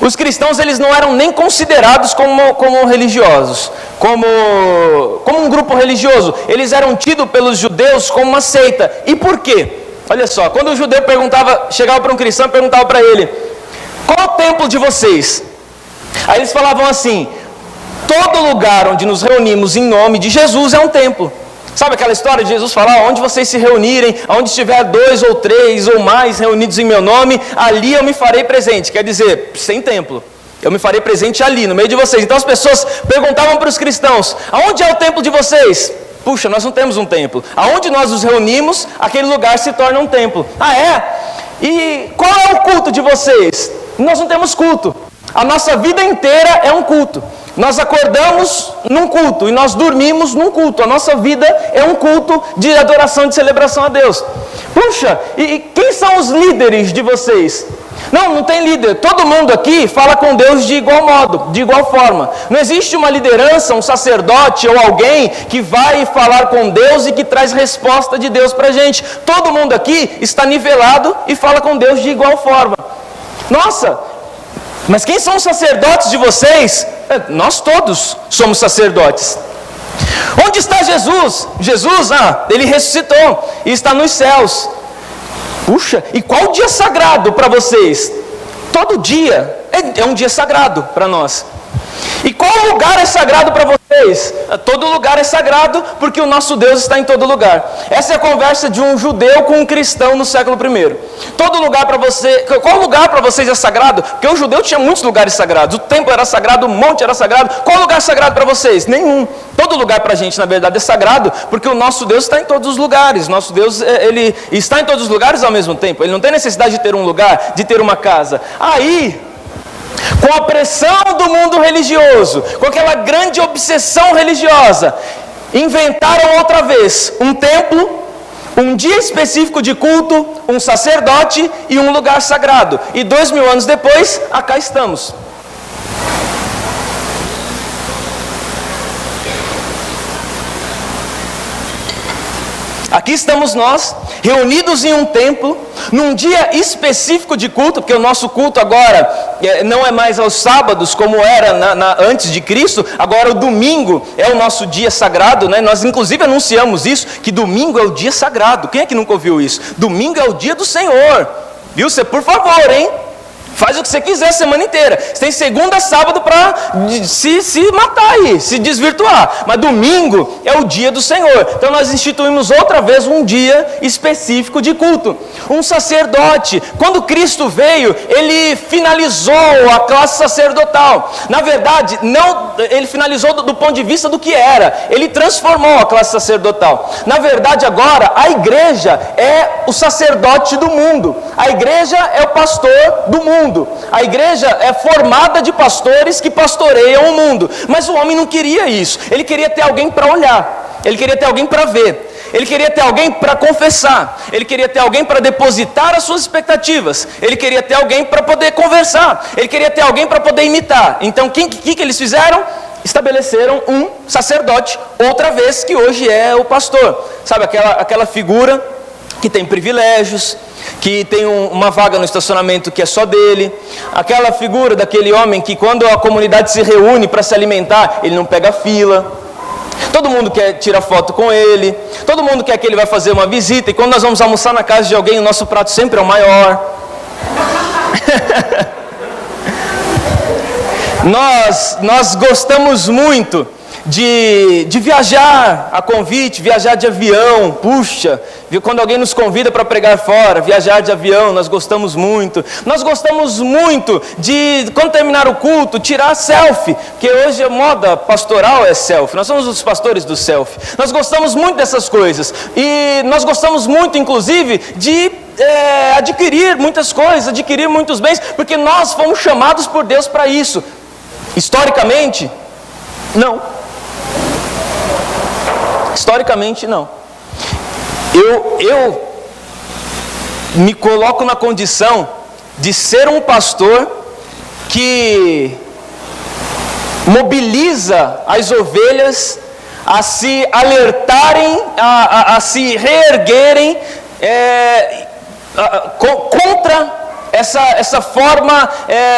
os cristãos eles não eram nem considerados como religiosos, como um grupo religioso. Eles eram tidos pelos judeus como uma seita. E por quê? Olha só, quando o judeu chegava para um cristão e perguntava para ele: qual é o templo de vocês? Aí eles falavam assim: todo lugar onde nos reunimos em nome de Jesus é um templo. Sabe aquela história de Jesus falar: onde vocês se reunirem, onde estiver 2 ou 3 ou mais reunidos em meu nome, ali eu me farei presente. Quer dizer, sem templo, eu me farei presente ali, no meio de vocês. Então as pessoas perguntavam para os cristãos: aonde é o templo de vocês? Puxa, nós não temos um templo. Aonde nós nos reunimos, aquele lugar se torna um templo. Ah, é? E qual é o culto de vocês? Nós não temos culto. A nossa vida inteira é um culto. Nós acordamos num culto e nós dormimos num culto. A nossa vida é um culto de adoração, de celebração a Deus. Puxa, e quem são os líderes de vocês? Não tem líder. Todo mundo aqui fala com Deus de igual modo, de igual forma. Não existe uma liderança, um sacerdote ou alguém que vai falar com Deus e que traz resposta de Deus para a gente. Todo mundo aqui está nivelado e fala com Deus de igual forma. Nossa, mas quem são os sacerdotes de vocês? Nós todos somos sacerdotes. Onde está Jesus? Jesus, ele ressuscitou e está nos céus. Puxa, e qual dia sagrado para vocês? Todo dia é um dia sagrado para nós. E qual lugar é sagrado para vocês? Todo lugar é sagrado porque o nosso Deus está em todo lugar. Essa é a conversa de um judeu com um cristão no século I. Todo lugar para você, qual lugar para vocês é sagrado? Porque o judeu tinha muitos lugares sagrados. O templo era sagrado, o monte era sagrado. Qual lugar é sagrado para vocês? Nenhum. Todo lugar para a gente, na verdade, é sagrado porque o nosso Deus está em todos os lugares. Nosso Deus, ele está em todos os lugares ao mesmo tempo. Ele não tem necessidade de ter um lugar, de ter uma casa. Aí, com a pressão do mundo religioso, com aquela grande obsessão religiosa, inventaram outra vez um templo, um dia específico de culto, um sacerdote e um lugar sagrado. E 2000 anos depois, cá estamos. Aqui estamos nós, reunidos em um templo, num dia específico de culto, porque o nosso culto agora não é mais aos sábados, como era antes de Cristo. Agora o domingo é o nosso dia sagrado, né? Nós inclusive anunciamos isso, que domingo é o dia sagrado. Quem é que nunca ouviu isso? Domingo é o dia do Senhor, viu? Você, por favor, hein? Faz o que você quiser a semana inteira. Você tem segunda a sábado para se matar aí, se desvirtuar. Mas domingo é o dia do Senhor. Então nós instituímos outra vez um dia específico de culto. Um sacerdote, quando Cristo veio, ele finalizou a classe sacerdotal. Na verdade, não, ele finalizou do ponto de vista do que era. Ele transformou a classe sacerdotal. Na verdade, agora, a igreja é o sacerdote do mundo. A igreja é o pastor do mundo. A igreja é formada de pastores que pastoreiam o mundo. Mas o homem não queria isso. Ele queria ter alguém para olhar. Ele queria ter alguém para ver. Ele queria ter alguém para confessar. Ele queria ter alguém para depositar as suas expectativas. Ele queria ter alguém para poder conversar. Ele queria ter alguém para poder imitar. Então, o que eles fizeram? Estabeleceram um sacerdote, outra vez, que hoje é o pastor. Sabe, aquela figura que tem privilégios, que tem uma vaga no estacionamento que é só dele, aquela figura daquele homem que quando a comunidade se reúne para se alimentar, ele não pega fila, todo mundo quer tirar foto com ele, todo mundo quer que ele vai fazer uma visita, e quando nós vamos almoçar na casa de alguém, o nosso prato sempre é o maior. Nós gostamos muito de viajar a convite, viajar de avião. Puxa, quando alguém nos convida para pregar fora, viajar de avião, nós gostamos muito. Nós gostamos muito de, quando terminar o culto, tirar selfie, porque hoje a moda pastoral é selfie, nós somos os pastores do selfie. Nós gostamos muito dessas coisas, e nós gostamos muito, inclusive, de adquirir muitas coisas, adquirir muitos bens, porque nós fomos chamados por Deus para isso. Historicamente, não. Historicamente, não. Eu me coloco na condição de ser um pastor que mobiliza as ovelhas a se alertarem, a se reerguerem contra essa forma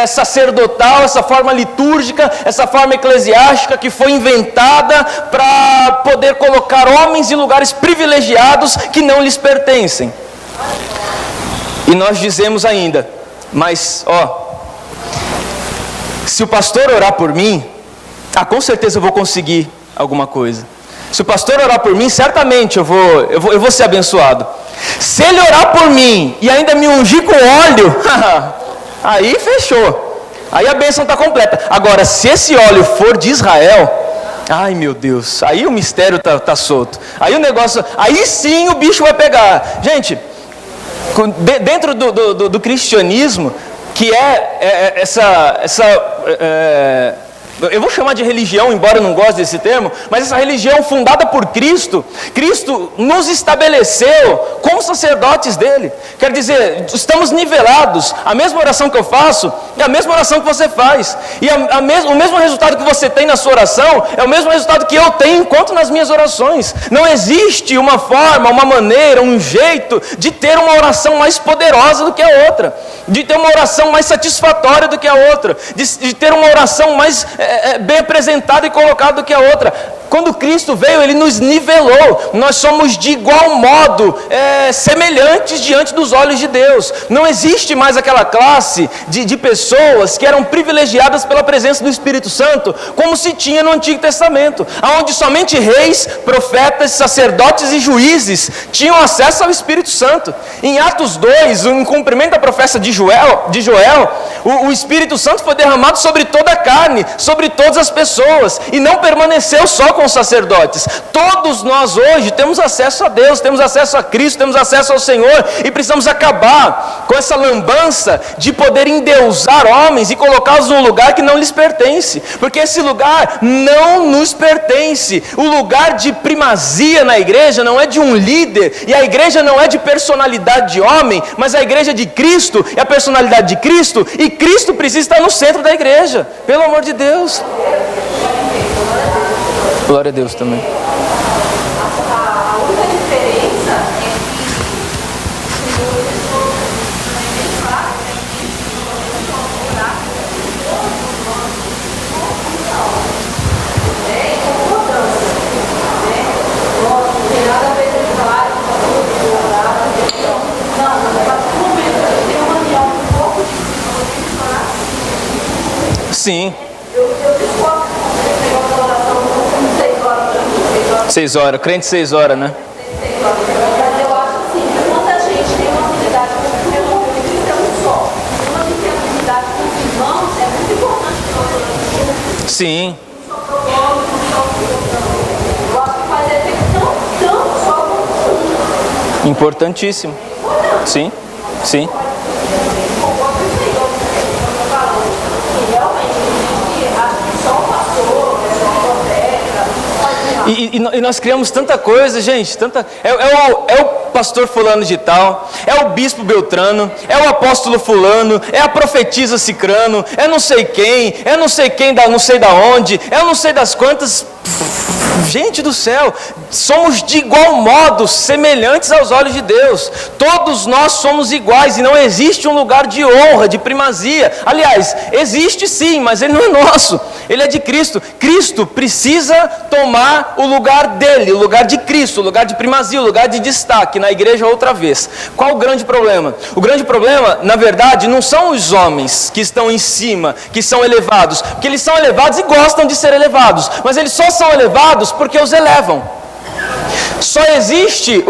sacerdotal, essa forma litúrgica, essa forma eclesiástica que foi inventada para poder colocar homens em lugares privilegiados que não lhes pertencem. E nós dizemos ainda, mas se o pastor orar por mim, com certeza eu vou conseguir alguma coisa. Se o pastor orar por mim, certamente eu vou ser abençoado. Se ele orar por mim e ainda me ungir com óleo, aí fechou. Aí a bênção está completa. Agora, se esse óleo for de Israel, ai meu Deus, aí o mistério tá solto. Aí o negócio, aí sim o bicho vai pegar. Gente, dentro do cristianismo, que eu vou chamar de religião, embora eu não goste desse termo, mas essa religião fundada por Cristo, Cristo nos estabeleceu como sacerdotes dele. Quer dizer, estamos nivelados. A mesma oração que eu faço é a mesma oração que você faz. E o mesmo resultado que você tem na sua oração é o mesmo resultado que eu tenho enquanto nas minhas orações. Não existe uma forma, uma maneira, um jeito de ter uma oração mais poderosa do que a outra, de ter uma oração mais satisfatória do que a outra, de ter uma oração mais bem apresentada e colocada do que a outra. Quando Cristo veio, Ele nos nivelou. Nós somos de igual modo semelhantes diante dos olhos de Deus. Não existe mais aquela classe de pessoas que eram privilegiadas pela presença do Espírito Santo, como se tinha no Antigo Testamento, onde somente reis, profetas, sacerdotes e juízes tinham acesso ao Espírito Santo. Em Atos 2, em cumprimento da profecia de Joel, o Espírito Santo foi derramado sobre toda a carne, sobre todas as pessoas, e não permaneceu só com os sacerdotes. Todos nós hoje temos acesso a Deus, temos acesso a Cristo, temos acesso ao Senhor, e precisamos acabar com essa lambança de poder endeusar homens e colocá-los num lugar que não lhes pertence, porque esse lugar não nos pertence. O lugar de primazia na igreja não é de um líder, e a igreja não é de personalidade de homem, mas a igreja de Cristo é a personalidade de Cristo, e Cristo precisa estar no centro da igreja, pelo amor de Deus. Glória a Deus também. A única diferença Sim. Eu discordo desse negócio da oração 6 horas para mim, 6 horas. 6 horas, crente 6 horas, né? 6 horas. Mas eu acho assim, que quando a gente tem uma unidade com o cristão só, quando a gente tem unidade com os irmãos, é muito importante que nós oramos. Sim. Não só propósito, não só função. Eu acho que faz efeito tanto só como Importantíssimo. Sim, sim. E nós criamos tanta coisa, gente, é o pastor fulano de tal, é o bispo Beltrano, é o apóstolo fulano, é a profetisa Cicrano, é não sei quem não sei da onde, é não sei das quantas. Gente do céu, somos de igual modo semelhantes aos olhos de Deus. Todos nós somos iguais e não existe um lugar de honra, de primazia. Aliás, existe sim, mas ele não é nosso, ele é de Cristo. Cristo precisa tomar o lugar dele, o lugar de Cristo, o lugar de primazia, o lugar de destaque na igreja outra vez. Qual o grande problema? O grande problema, na verdade, não são os homens que estão em cima, que são elevados, porque eles são elevados e gostam de ser elevados, mas eles só são elevados porque os elevam. Só existe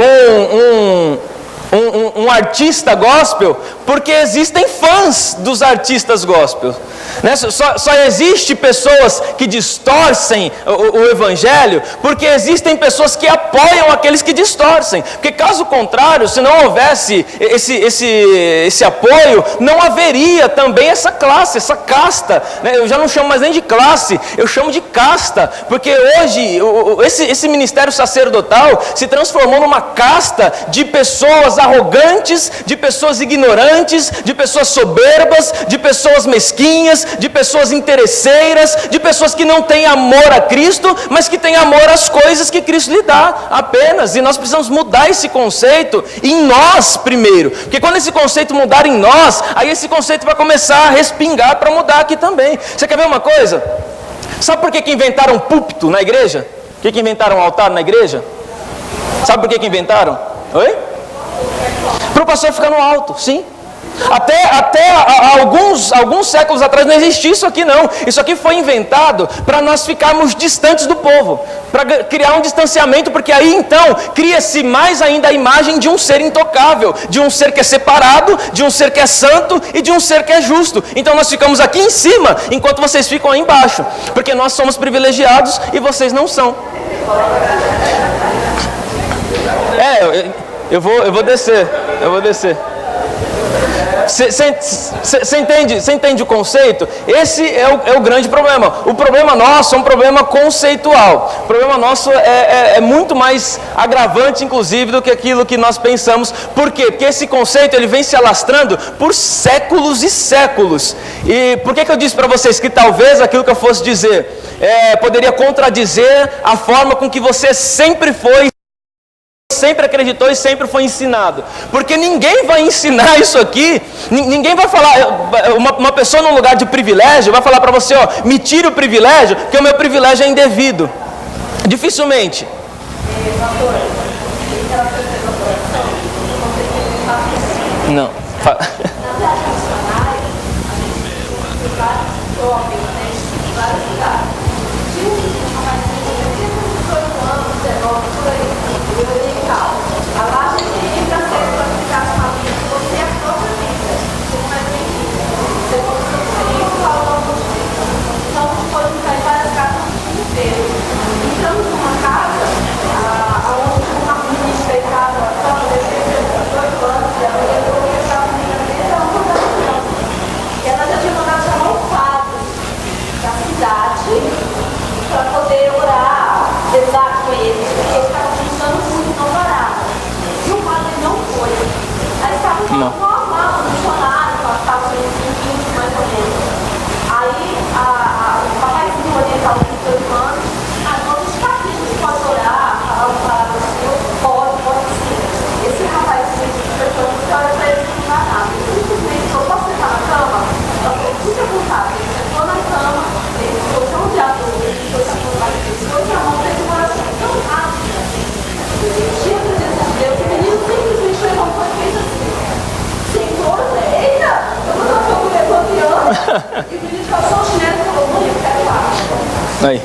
um artista gospel porque existem fãs dos artistas gospel, né? Só existe pessoas que distorcem o evangelho porque existem pessoas que apoiam aqueles que distorcem, porque caso contrário, se não houvesse esse apoio, não haveria também essa classe, essa casta, né? Eu já não chamo mais nem de classe, eu chamo de casta, porque hoje esse ministério sacerdotal se transformou numa casta de pessoas arrogantes, de pessoas ignorantes, de pessoas soberbas, de pessoas mesquinhas, de pessoas interesseiras, de pessoas que não têm amor a Cristo, mas que têm amor às coisas que Cristo lhe dá apenas. E nós precisamos mudar esse conceito em nós primeiro, porque quando esse conceito mudar em nós, aí esse conceito vai começar a respingar para mudar aqui também. Você quer ver uma coisa? Sabe por que inventaram púlpito na igreja? Por que inventaram altar na igreja? Sabe por que inventaram? Oi? Para o pastor ficar no alto, sim. Até alguns séculos atrás não existia isso aqui não. Isso aqui foi inventado para nós ficarmos distantes do povo, para criar um distanciamento, porque aí então cria-se mais ainda a imagem de um ser intocável, de um ser que é separado, de um ser que é santo e de um ser que é justo. Então nós ficamos aqui em cima, enquanto vocês ficam aí embaixo, porque nós somos privilegiados e vocês não são. Eu vou descer. Você entende o conceito? Esse é o grande problema. O problema nosso é um problema conceitual. O problema nosso é muito mais agravante, inclusive, do que aquilo que nós pensamos. Por quê? Porque esse conceito ele vem se alastrando por séculos e séculos. E por que eu disse para vocês que talvez aquilo que eu fosse dizer poderia contradizer a forma com que você sempre foi, sempre acreditou e sempre foi ensinado? Porque ninguém vai ensinar isso aqui, ninguém vai falar, uma pessoa num lugar de privilégio vai falar para você, me tire o privilégio, porque o meu privilégio é indevido. Dificilmente. Não. E o menino passou o chinelo. Aí.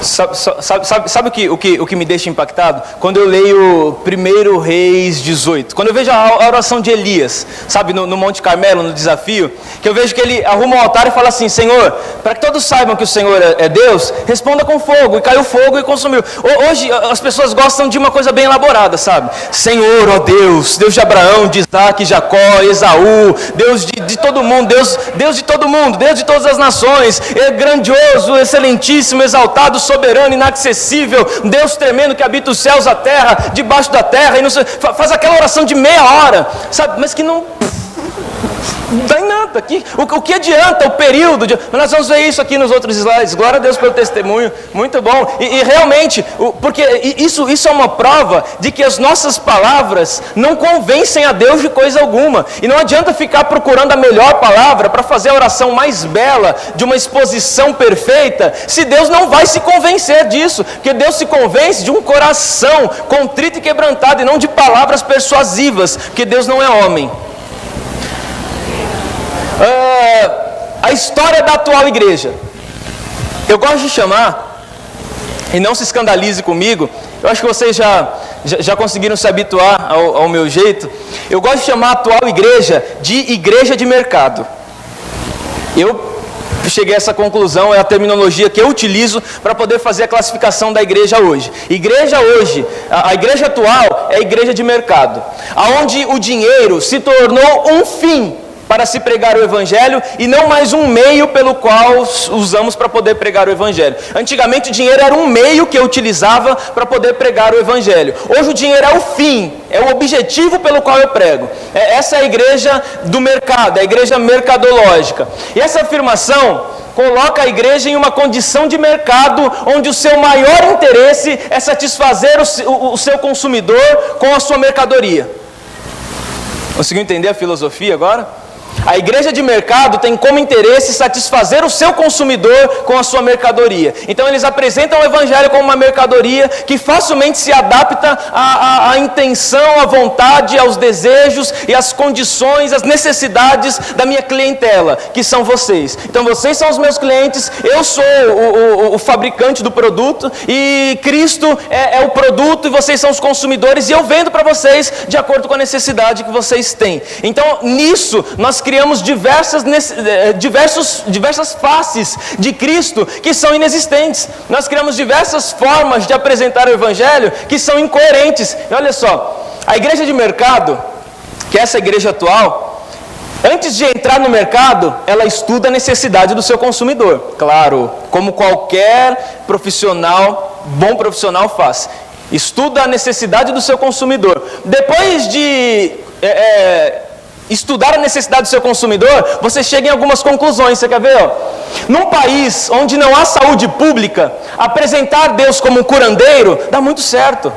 Sabe o que me deixa impactado? Quando eu leio 1 Reis 18, quando eu vejo a oração de Elias, sabe, no Monte Carmelo, no desafio, que eu vejo que ele arruma um altar e fala assim: Senhor, para que todos saibam que o Senhor é Deus, responda com fogo, e caiu fogo e consumiu. Hoje as pessoas gostam de uma coisa bem elaborada, sabe? Senhor, ó Deus, Deus de Abraão, de Isaac, Jacó, Esaú, Deus de todo mundo, Deus de todo mundo, Deus de todas as nações, é grandioso, excelentíssimo, exaltado, soberano, inaccessível, Deus tremendo que habita os céus, a terra, debaixo da terra, e não sei, faz aquela oração de meia hora, sabe, mas que não dá em nada. O que adianta o período? Mas nós vamos ver isso aqui nos outros slides. Glória a Deus pelo testemunho, muito bom. E realmente, porque isso é uma prova de que as nossas palavras não convencem a Deus de coisa alguma. E não adianta ficar procurando a melhor palavra para fazer a oração mais bela, de uma exposição perfeita, se Deus não vai se convencer disso. Porque Deus se convence de um coração contrito e quebrantado, e não de palavras persuasivas, porque Deus não é homem. A história da atual igreja, eu gosto de chamar, e não se escandalize comigo, eu acho que vocês já conseguiram se habituar ao meu jeito, eu gosto de chamar a atual igreja de igreja de mercado. Eu cheguei a essa conclusão, é a terminologia que eu utilizo para poder fazer a classificação da igreja hoje. Igreja hoje, a igreja atual é a igreja de mercado, onde o dinheiro se tornou um fim para se pregar o Evangelho e não mais um meio pelo qual usamos para poder pregar o Evangelho. Antigamente o dinheiro era um meio que eu utilizava para poder pregar o Evangelho. Hoje o dinheiro é o fim, é o objetivo pelo qual eu prego. Essa é a igreja do mercado, é a igreja mercadológica. E essa afirmação coloca a igreja em uma condição de mercado, onde o seu maior interesse é satisfazer o seu consumidor com a sua mercadoria. Conseguiu entender a filosofia agora? A igreja de mercado tem como interesse satisfazer o seu consumidor com a sua mercadoria. Então eles apresentam o Evangelho como uma mercadoria que facilmente se adapta à intenção, à vontade, aos desejos e às condições, às necessidades da minha clientela, que são vocês. Então vocês são os meus clientes, eu sou o fabricante do produto, e Cristo é o produto, e vocês são os consumidores, e eu vendo para vocês de acordo com a necessidade que vocês têm. Então nisso nós criamos diversas faces de Cristo que são inexistentes. Nós criamos diversas formas de apresentar o Evangelho que são incoerentes. E olha só, a igreja de mercado, que é essa igreja atual, antes de entrar no mercado, ela estuda a necessidade do seu consumidor. Claro, como qualquer profissional, bom profissional faz. Estuda a necessidade do seu consumidor. Depois de estudar a necessidade do seu consumidor, você chega em algumas conclusões. Você quer ver? Num país onde não há saúde pública, apresentar Deus como um curandeiro dá muito certo,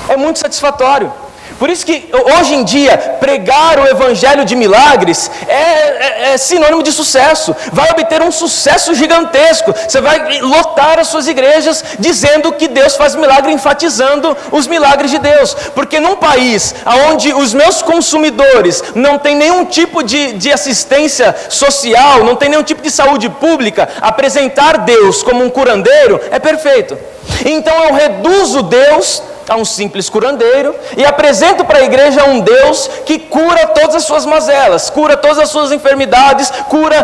é muito satisfatório. Por isso que hoje em dia pregar o Evangelho de milagres é sinônimo de sucesso. Vai obter um sucesso gigantesco. Você vai lotar as suas igrejas dizendo que Deus faz milagre, enfatizando os milagres de Deus. Porque num país onde os meus consumidores não têm nenhum tipo de assistência social, não tem nenhum tipo de saúde pública, apresentar Deus como um curandeiro é perfeito. Então eu reduzo Deus a um simples curandeiro e apresento para a igreja um Deus que cura todas as suas mazelas, cura todas as suas enfermidades, cura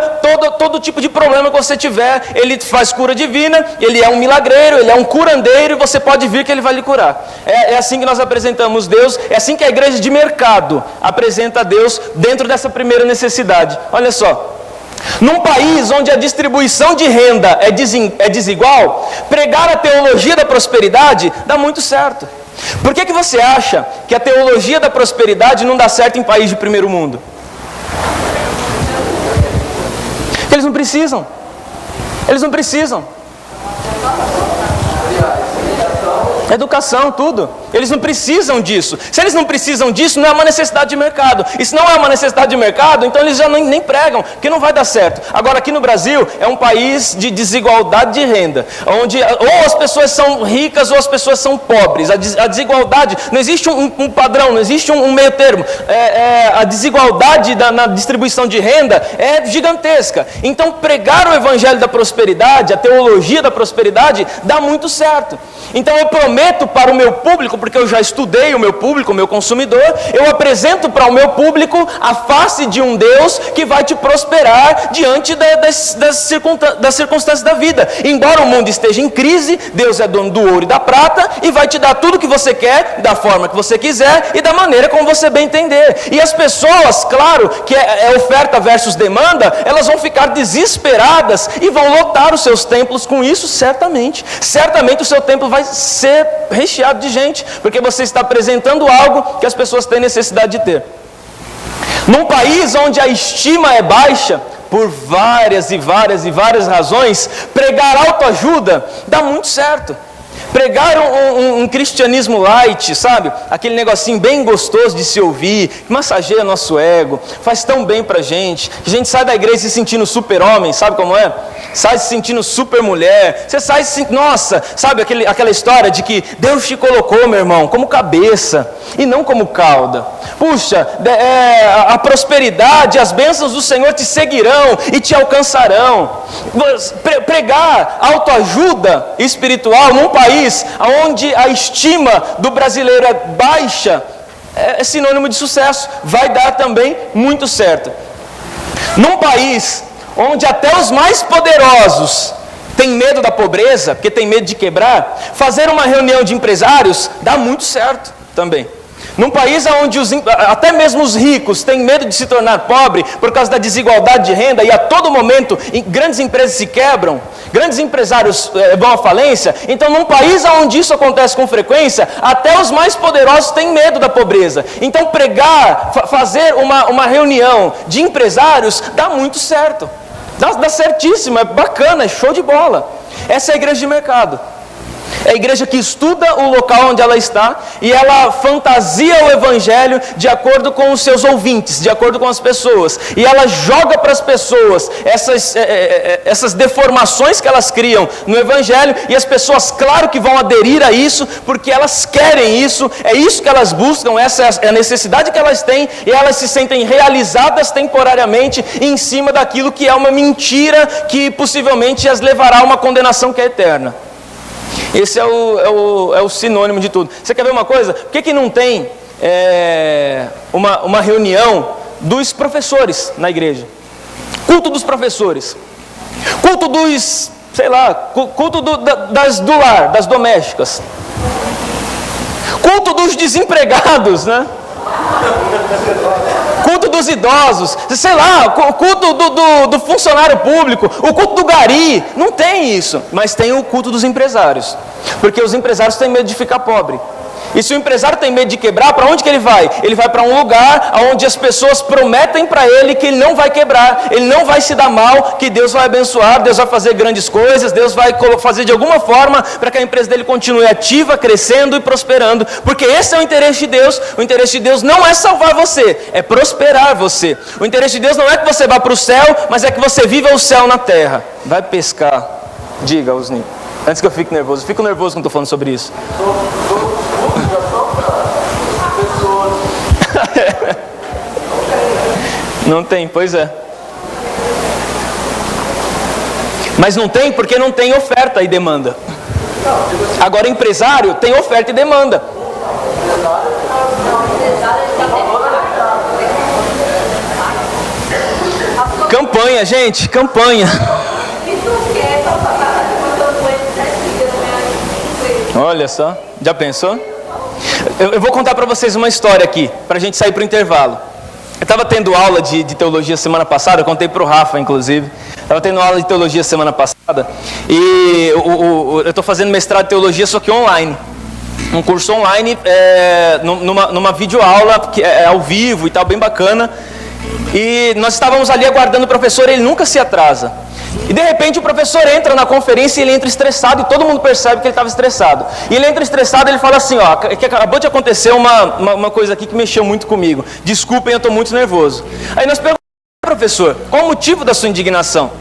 todo tipo de problema que você tiver. Ele faz cura divina, ele é um milagreiro, ele é um curandeiro, e você pode vir que ele vai lhe curar. É assim que nós apresentamos Deus, é assim que a igreja de mercado apresenta Deus dentro dessa primeira necessidade. Olha só, num país onde a distribuição de renda é desigual, pregar a teologia da prosperidade dá muito certo. Por que você acha que a teologia da prosperidade não dá certo em país de primeiro mundo? Eles não precisam. Eles não precisam. Educação, tudo. Eles não precisam disso. Se eles não precisam disso, não é uma necessidade de mercado. E se não é uma necessidade de mercado, então eles já nem pregam, porque não vai dar certo. Agora, aqui no Brasil, é um país de desigualdade de renda, onde ou as pessoas são ricas ou as pessoas são pobres. A desigualdade, não existe um padrão, não existe um meio termo. A desigualdade na distribuição de renda é gigantesca. Então, pregar o evangelho da prosperidade, a teologia da prosperidade, dá muito certo. Então, eu prometo para o meu público, porque eu já estudei o meu público, o meu consumidor, eu apresento para o meu público a face de um Deus que vai te prosperar diante das circunstâncias da vida. Embora o mundo esteja em crise, Deus é dono do ouro e da prata e vai te dar tudo que você quer, da forma que você quiser e da maneira como você bem entender. E as pessoas, claro, que é oferta versus demanda, elas vão ficar desesperadas e vão lotar os seus templos com isso, certamente. Certamente o seu templo vai ser recheado de gente, porque você está apresentando algo que as pessoas têm necessidade de ter. Num país onde a estima é baixa, por várias razões, pregar autoajuda dá muito certo. Pregar um cristianismo light, sabe? Aquele negocinho bem gostoso de se ouvir, que massageia nosso ego, faz tão bem pra gente. A gente sai da igreja se sentindo super-homem, sabe como é? Sai se sentindo super-mulher. Você sai se sentindo, nossa, sabe aquela história de que Deus te colocou, meu irmão, como cabeça e não como cauda. Puxa, a prosperidade, as bênçãos do Senhor te seguirão e te alcançarão. Pregar autoajuda espiritual num país onde a estima do brasileiro é baixa, é sinônimo de sucesso, vai dar também muito certo. Num país onde até os mais poderosos têm medo da pobreza, porque tem medo de quebrar, fazer uma reunião de empresários dá muito certo também. Num país onde até mesmo os ricos têm medo de se tornar pobre por causa da desigualdade de renda e a todo momento grandes empresas se quebram, grandes empresários vão à falência, então num país onde isso acontece com frequência, até os mais poderosos têm medo da pobreza. Então pregar, fazer uma reunião de empresários dá muito certo, dá certíssimo, é bacana, é show de bola. Essa é a igreja de mercado. É a igreja que estuda o local onde ela está e ela fantasia o evangelho de acordo com os seus ouvintes, de acordo com as pessoas. E ela joga para as pessoas essas deformações que elas criam no evangelho e as pessoas, claro que vão aderir a isso, porque elas querem isso, é isso que elas buscam, essa é a necessidade que elas têm e elas se sentem realizadas temporariamente em cima daquilo que é uma mentira que possivelmente as levará a uma condenação que é eterna. Esse é o sinônimo de tudo. Você quer ver uma coisa? Por que não tem uma reunião dos professores na igreja? Culto dos professores. Culto dos, sei lá, culto do lar, das domésticas. Culto dos desempregados, né? Culto dos idosos, sei lá, culto do funcionário público, o culto do gari, não tem isso, mas tem o culto dos empresários, porque os empresários têm medo de ficar pobre. E se o empresário tem medo de quebrar, para onde que ele vai? Ele vai para um lugar onde as pessoas prometem para ele que ele não vai quebrar, ele não vai se dar mal, que Deus vai abençoar, Deus vai fazer grandes coisas, Deus vai fazer de alguma forma para que a empresa dele continue ativa, crescendo e prosperando, porque esse é o interesse de Deus. O interesse de Deus não é salvar você, é prosperar você. O interesse de Deus não é que você vá para o céu, mas é que você viva o céu na terra. Vai pescar, diga, Osni, antes que eu fique nervoso. Eu fico nervoso quando estou falando sobre isso. Não tem, pois é. Mas não tem porque não tem oferta e demanda. Agora empresário tem oferta e demanda. Campanha, gente, campanha. Olha só, já pensou? Eu vou contar para vocês uma história aqui, para a gente sair para o intervalo. Eu estava tendo aula de teologia semana passada, eu contei para o Rafa, inclusive. Estava tendo aula de teologia semana passada e eu estou fazendo mestrado de teologia, só que online. Um curso online, numa videoaula, que é ao vivo e tal, bem bacana. E nós estávamos ali aguardando o professor, ele nunca se atrasa. E de repente o professor entra na conferência e ele entra estressado e todo mundo percebe que ele estava estressado. E ele entra estressado e ele fala assim, ó, que acabou de acontecer uma coisa aqui que mexeu muito comigo. Desculpem, eu estou muito nervoso. Aí nós perguntamos, professor, qual o motivo da sua indignação?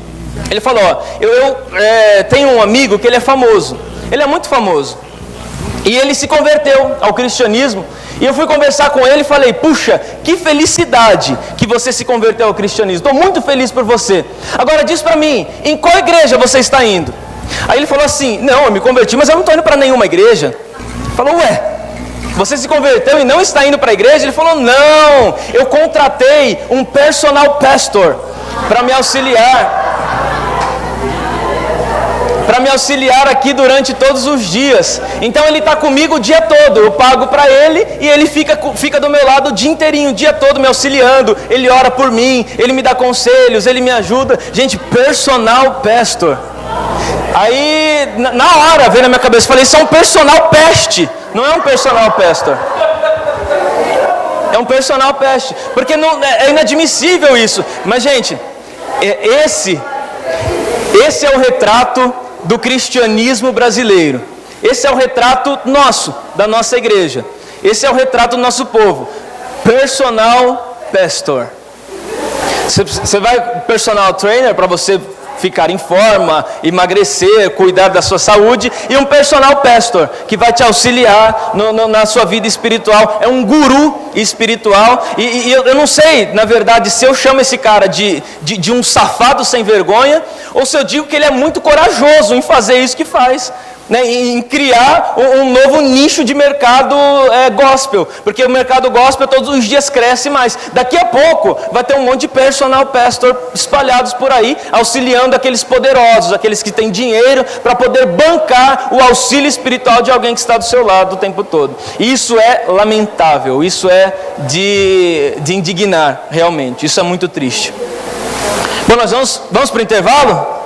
Ele falou, ó, eu tenho um amigo que ele é famoso, ele é muito famoso. E ele se converteu ao cristianismo. E eu fui conversar com ele e falei, puxa, que felicidade que você se converteu ao cristianismo. Estou muito feliz por você. Agora diz para mim, em qual igreja você está indo? Aí ele falou assim, não, eu me converti, mas eu não estou indo para nenhuma igreja. Falou, ué, você se converteu e não está indo para a igreja? Ele falou, não, eu contratei um personal pastor para me auxiliar. Para me auxiliar aqui durante todos os dias. Então ele está comigo o dia todo. Eu pago para ele e ele fica do meu lado o dia inteirinho, o dia todo me auxiliando. Ele ora por mim, ele me dá conselhos, ele me ajuda. Gente, personal pastor. Aí na hora veio na minha cabeça, falei, isso é um personal peste, não é um personal pastor. É um personal peste, porque não, é inadmissível isso. Mas gente, esse é o retrato do cristianismo brasileiro. Esse é o retrato nosso, da nossa igreja. Esse é o retrato do nosso povo. Personal pastor. Você vai personal trainer para você ficar em forma, emagrecer, cuidar da sua saúde, e um personal pastor que vai te auxiliar na sua vida espiritual. É um guru espiritual. E eu não sei, na verdade, se eu chamo esse cara de um safado sem vergonha, ou se eu digo que ele é muito corajoso em fazer isso que faz, né, em criar um novo nicho de mercado gospel, porque o mercado gospel todos os dias cresce mais. Daqui a pouco vai ter um monte de personal pastor espalhados por aí, auxiliando aqueles poderosos, aqueles que têm dinheiro para poder bancar o auxílio espiritual de alguém que está do seu lado o tempo todo. E isso é lamentável, isso é de indignar realmente, isso é muito triste. Bom, nós vamos para o intervalo?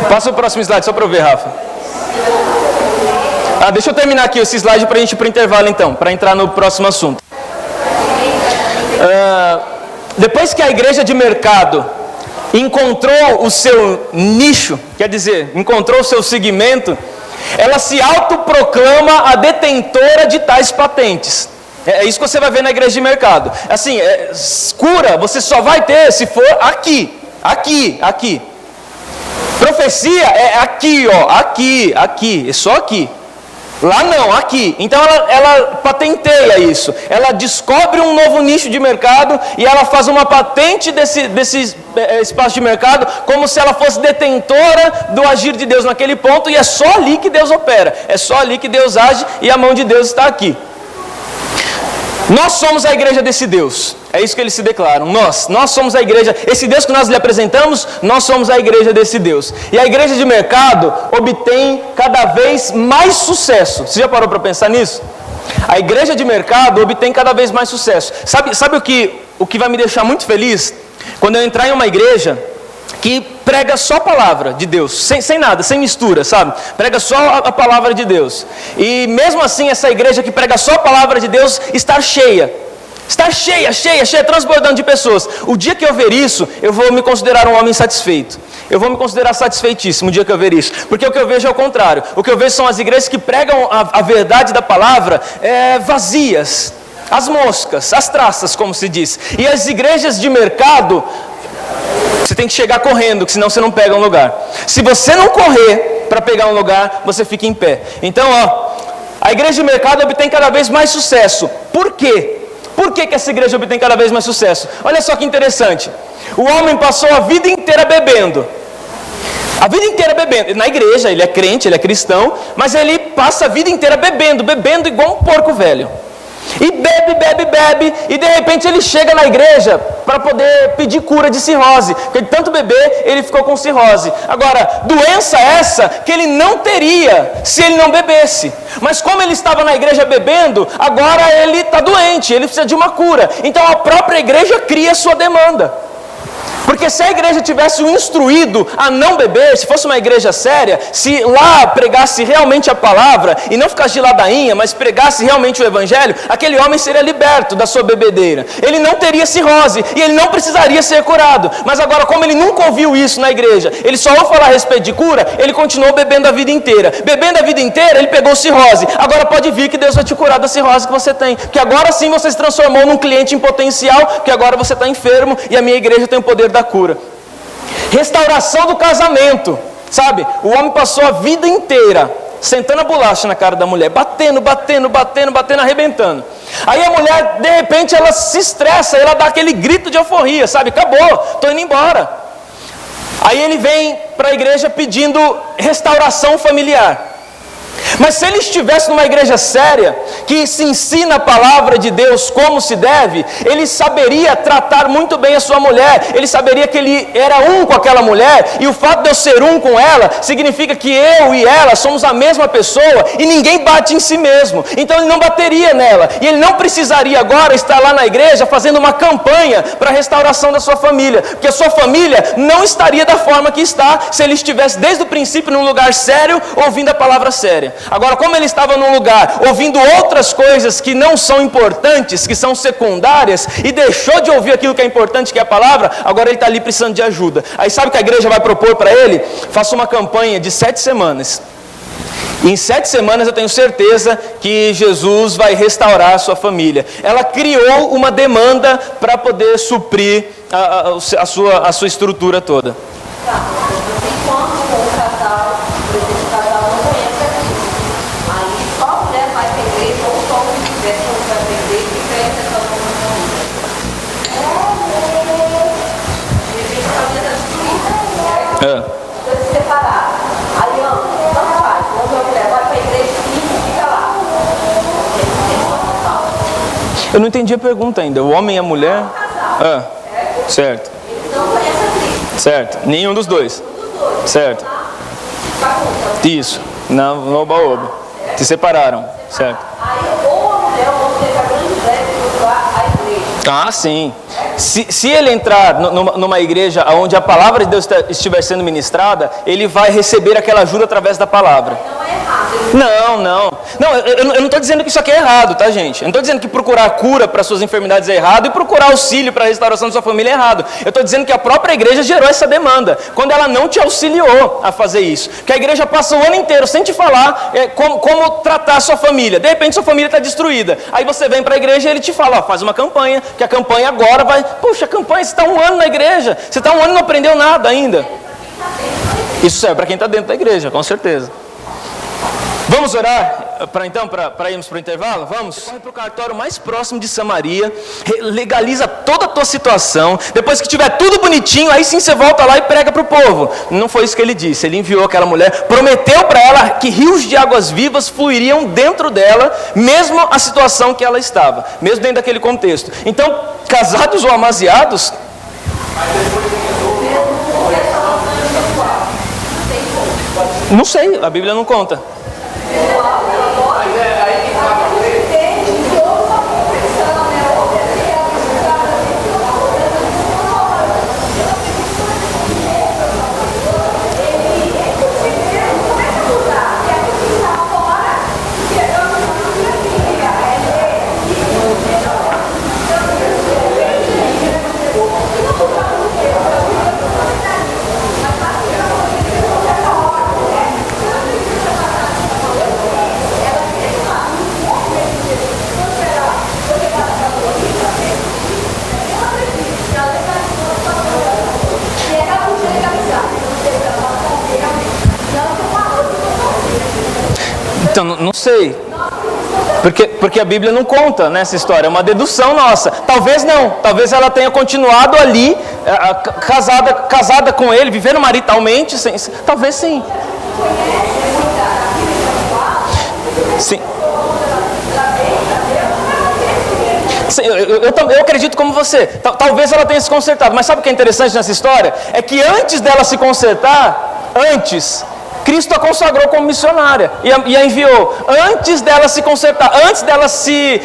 Passa o próximo slide, só para eu ver, Rafa. Deixa eu terminar aqui esse slide para a gente ir para o intervalo então, para entrar no próximo assunto. Depois que a igreja de mercado encontrou o seu nicho, quer dizer, encontrou o seu segmento, ela se autoproclama a detentora de tais patentes. É isso que você vai ver na igreja de mercado. Assim, cura você só vai ter se for aqui. Profecia é aqui, ó, aqui, é só aqui. Lá não, aqui. Então ela patenteia isso. Ela descobre um novo nicho de mercado e ela faz uma patente desse espaço de mercado, como se ela fosse detentora do agir de Deus naquele ponto, e é só ali que Deus opera. É só ali que Deus age e a mão de Deus está aqui. Nós somos a igreja desse Deus. É isso que eles se declaram. Nós somos a igreja. Esse Deus que nós lhe apresentamos, nós somos a igreja desse Deus. E a igreja de mercado obtém cada vez mais sucesso. Você já parou para pensar nisso? A igreja de mercado obtém cada vez mais sucesso. Sabe o que vai me deixar muito feliz? Quando eu entrar em uma igreja que prega só a palavra de Deus, sem nada, sem mistura, sabe? Prega só a palavra de Deus. E mesmo assim, essa igreja que prega só a palavra de Deus está cheia, transbordando de pessoas. O dia que eu ver isso, eu vou me considerar um homem satisfeito. Eu vou me considerar satisfeitíssimo o dia que eu ver isso. Porque o que eu vejo é o contrário. O que eu vejo são as igrejas que pregam a verdade da palavra vazias, as moscas, as traças, como se diz. E as igrejas de mercado, você tem que chegar correndo, que senão você não pega um lugar. Se você não correr para pegar um lugar, você fica em pé. Então, a igreja de mercado obtém cada vez mais sucesso. Por quê? Por que essa igreja obtém cada vez mais sucesso? Olha só que interessante. O homem passou a vida inteira bebendo. A vida inteira bebendo. Na igreja, ele é crente, ele é cristão, mas ele passa a vida inteira bebendo igual um porco velho. E bebe, e de repente ele chega na igreja para poder pedir cura de cirrose, porque de tanto beber, ele ficou com cirrose. Agora, doença essa que ele não teria se ele não bebesse. Mas como ele estava na igreja bebendo, agora ele está doente, ele precisa de uma cura. Então a própria igreja cria a sua demanda. Porque se a igreja tivesse o instruído a não beber, se fosse uma igreja séria, se lá pregasse realmente a palavra, e não ficasse de ladainha, mas pregasse realmente o evangelho, aquele homem seria liberto da sua bebedeira. Ele não teria cirrose, e ele não precisaria ser curado. Mas agora, como ele nunca ouviu isso na igreja, ele só ouve falar a respeito de cura, ele continuou bebendo a vida inteira. Bebendo a vida inteira, ele pegou cirrose. Agora pode vir que Deus vai te curar da cirrose que você tem. Porque agora sim você se transformou num cliente em potencial, porque agora você está enfermo e a minha igreja tem o poder da cura. Restauração do casamento, sabe? O homem passou a vida inteira sentando a bolacha na cara da mulher, batendo, arrebentando. Aí a mulher, de repente, ela se estressa, ela dá aquele grito de euforia, sabe? Acabou, estou indo embora. Aí ele vem para a igreja pedindo restauração familiar. Mas se ele estivesse numa igreja séria, que se ensina a palavra de Deus como se deve, ele saberia tratar muito bem a sua mulher, ele saberia que ele era um com aquela mulher, e o fato de eu ser um com ela, significa que eu e ela somos a mesma pessoa, e ninguém bate em si mesmo, então ele não bateria nela, e ele não precisaria agora estar lá na igreja fazendo uma campanha para a restauração da sua família, porque a sua família não estaria da forma que está, se ele estivesse desde o princípio num lugar sério, ouvindo a palavra séria. Agora, como ele estava num lugar ouvindo outras coisas que não são importantes, que são secundárias, e deixou de ouvir aquilo que é importante, que é a palavra, agora ele está ali precisando de ajuda. Aí sabe o que a igreja vai propor para ele? Faça uma campanha de 7 semanas. E em 7 semanas eu tenho certeza que Jesus vai restaurar a sua família. Ela criou uma demanda para poder suprir a sua estrutura toda. Eu não entendi a pergunta ainda. O homem e a mulher? Certo. Certo. Nenhum dos dois. Certo. Isso. No oba-oba. Se separaram. Certo. Aí ou a mulher ou você teve a grande ideia de procurar a igreja. Ah, sim. Se ele entrar numa igreja onde a palavra de Deus estiver sendo ministrada, ele vai receber aquela ajuda através da palavra. Não é errado. Não, eu não estou dizendo que isso aqui é errado, tá, gente? Eu não estou dizendo que procurar cura para suas enfermidades é errado e procurar auxílio para a restauração da sua família é errado. Eu estou dizendo que a própria igreja gerou essa demanda, quando ela não te auxiliou a fazer isso. Que a igreja passa o ano inteiro sem te falar como tratar a sua família. De repente sua família está destruída. Aí você vem para a igreja e ele te fala, faz uma campanha, que a campanha agora vai... Puxa, a campanha, você está um ano na igreja, você está um ano e não aprendeu nada ainda. Isso serve para quem está dentro da igreja, com certeza. Vamos orar para irmos para o intervalo? Vamos? Corre para o cartório mais próximo de Samaria, legaliza toda a tua situação, depois que tiver tudo bonitinho, aí sim você volta lá e prega para o povo. Não foi isso que ele disse, ele enviou aquela mulher, prometeu para ela que rios de águas vivas fluiriam dentro dela, mesmo a situação que ela estava, mesmo dentro daquele contexto. Então, casados ou amaziados... Não sei, a Bíblia não conta. Então, não sei, porque a Bíblia não conta nessa história, é uma dedução nossa. Talvez não, talvez ela tenha continuado ali, casada com ele, vivendo maritalmente, talvez sim. Sim. Eu acredito como você, talvez ela tenha se consertado, mas sabe o que é interessante nessa história? É que antes dela se consertar, Cristo a consagrou como missionária e a enviou. Antes dela se consertar, antes dela se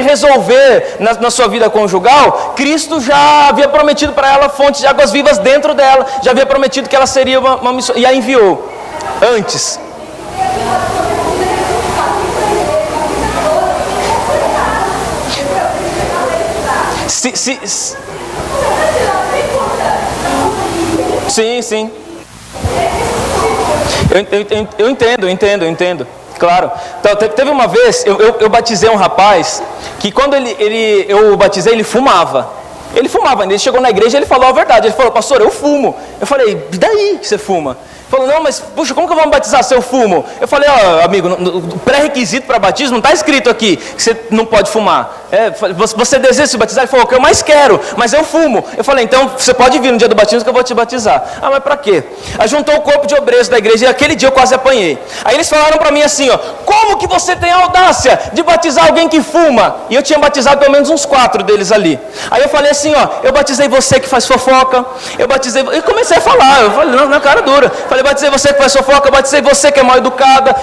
resolver na sua vida conjugal, Cristo já havia prometido para ela fontes de águas vivas dentro dela, já havia prometido que ela seria uma missionária, e a enviou. Antes. Sim. Eu entendo. Claro. Então, teve uma vez, eu batizei um rapaz, que quando eu batizei, ele fumava. Ele fumava, ele chegou na igreja e ele falou a verdade. Ele falou, pastor, eu fumo. Eu falei, e daí que você fuma? Ele falou, não, mas puxa, como que eu vou me batizar se eu fumo? Eu falei, amigo, o pré-requisito para batismo não está escrito aqui que você não pode fumar. Você deseja se batizar? Ele falou, o que eu mais quero, mas eu fumo. Eu falei, então você pode vir no dia do batismo que eu vou te batizar. Ah, mas para quê? Aí juntou o corpo de obreiros da igreja e aquele dia eu quase apanhei. Aí eles falaram para mim assim, como que você tem a audácia de batizar alguém que fuma? E eu tinha batizado pelo menos uns 4 deles ali. Aí eu falei assim, eu batizei você que faz fofoca, eu batizei... E comecei a falar, eu falei, na cara dura. Eu batizei você que faz fofoca, eu batizei você que é mal educada.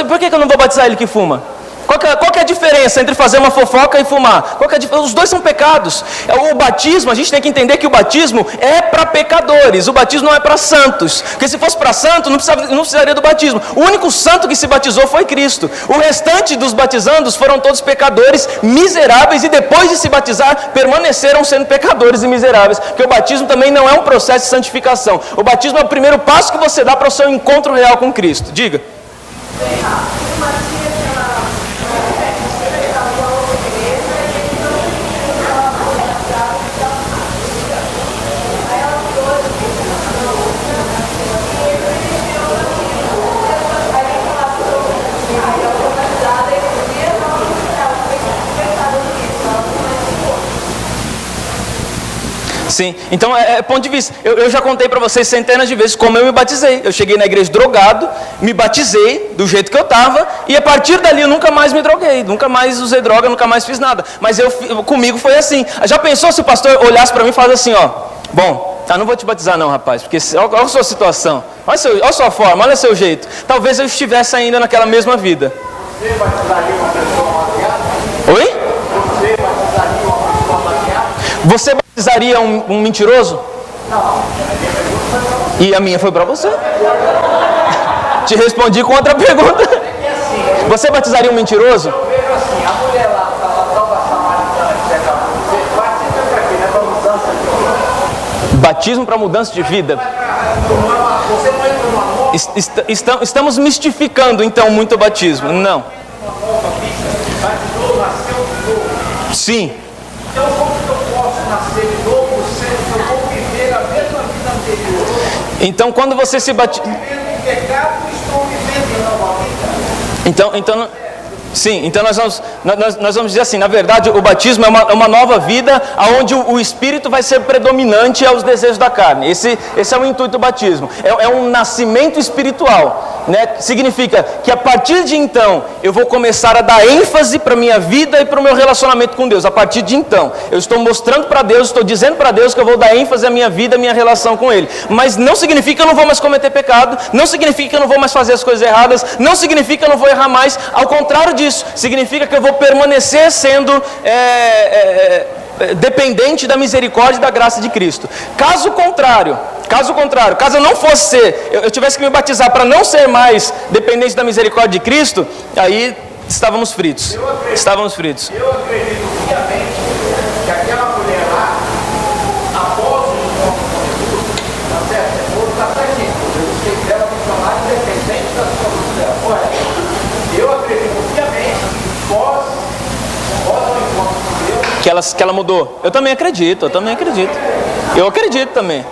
Por que eu não vou batizar ele que fuma? Qual que é a diferença entre fazer uma fofoca e fumar? Os dois são pecados. O batismo, a gente tem que entender que o batismo é para pecadores. O batismo não é para santos. Porque se fosse para santo, não precisaria do batismo. O único santo que se batizou foi Cristo. O restante dos batizandos foram todos pecadores, miseráveis, e depois de se batizar, permaneceram sendo pecadores e miseráveis. Porque o batismo também não é um processo de santificação. O batismo é o primeiro passo que você dá para o seu encontro real com Cristo. Diga. Sim, então é ponto de vista. Eu já contei para vocês centenas de vezes como eu me batizei. Eu cheguei na igreja drogado, me batizei do jeito que eu estava, e a partir dali eu nunca mais me droguei, nunca mais usei droga, nunca mais fiz nada. Mas comigo foi assim. Já pensou se o pastor olhasse para mim e falasse assim, bom, não vou te batizar não, rapaz, porque olha a sua situação, olha a sua forma, olha o seu jeito. Talvez eu estivesse ainda naquela mesma vida. Você batizaria uma pessoa baseada? Oi? Você batizaria uma pessoa baseada? Você batizaria um mentiroso? Não. E a minha foi para você. Te respondi com outra pergunta. Você batizaria um mentiroso? Eu vejo assim, a mulher lá, a prova samaritana que você acabou de dizer, batiza para quê? Não é para mudança de vida? Batismo para mudança de vida. Você não entra numa nova... Estamos mistificando então muito o batismo. Não. Batizou, nasceu de novo. Sim. Então como que eu posso nascer de novo sendo que eu vou viver a mesma vida anterior? Então quando você se batiza... Estou vivendo em pecado e estou vivendo em nova vida. Então nós vamos dizer assim, na verdade o batismo é uma nova vida, onde o Espírito vai ser predominante aos desejos da carne. Esse é o intuito do batismo, é um nascimento espiritual, né? Significa que a partir de então, eu vou começar a dar ênfase para a minha vida e para o meu relacionamento com Deus. A partir de então, eu estou mostrando para Deus, estou dizendo para Deus que eu vou dar ênfase à minha vida, à minha relação com Ele. Mas não significa que eu não vou mais cometer pecado, não significa que eu não vou mais fazer as coisas erradas, não significa que eu não vou errar mais. Ao contrário disso, significa que eu vou permanecer sendo dependente da misericórdia e da graça de Cristo. Caso contrário, caso eu não fosse ser, eu tivesse que me batizar para não ser mais dependente da misericórdia de Cristo, aí estávamos fritos. Eu acredito piamente que aquela mulher lá, após o encontro com Jesus, tá certo? Está aqui. Jesus fez dela missionária independente da situação dela. Olha, eu acredito piamente que pós o encontro com Deus, que ela mudou. Eu também acredito. Eu acredito também.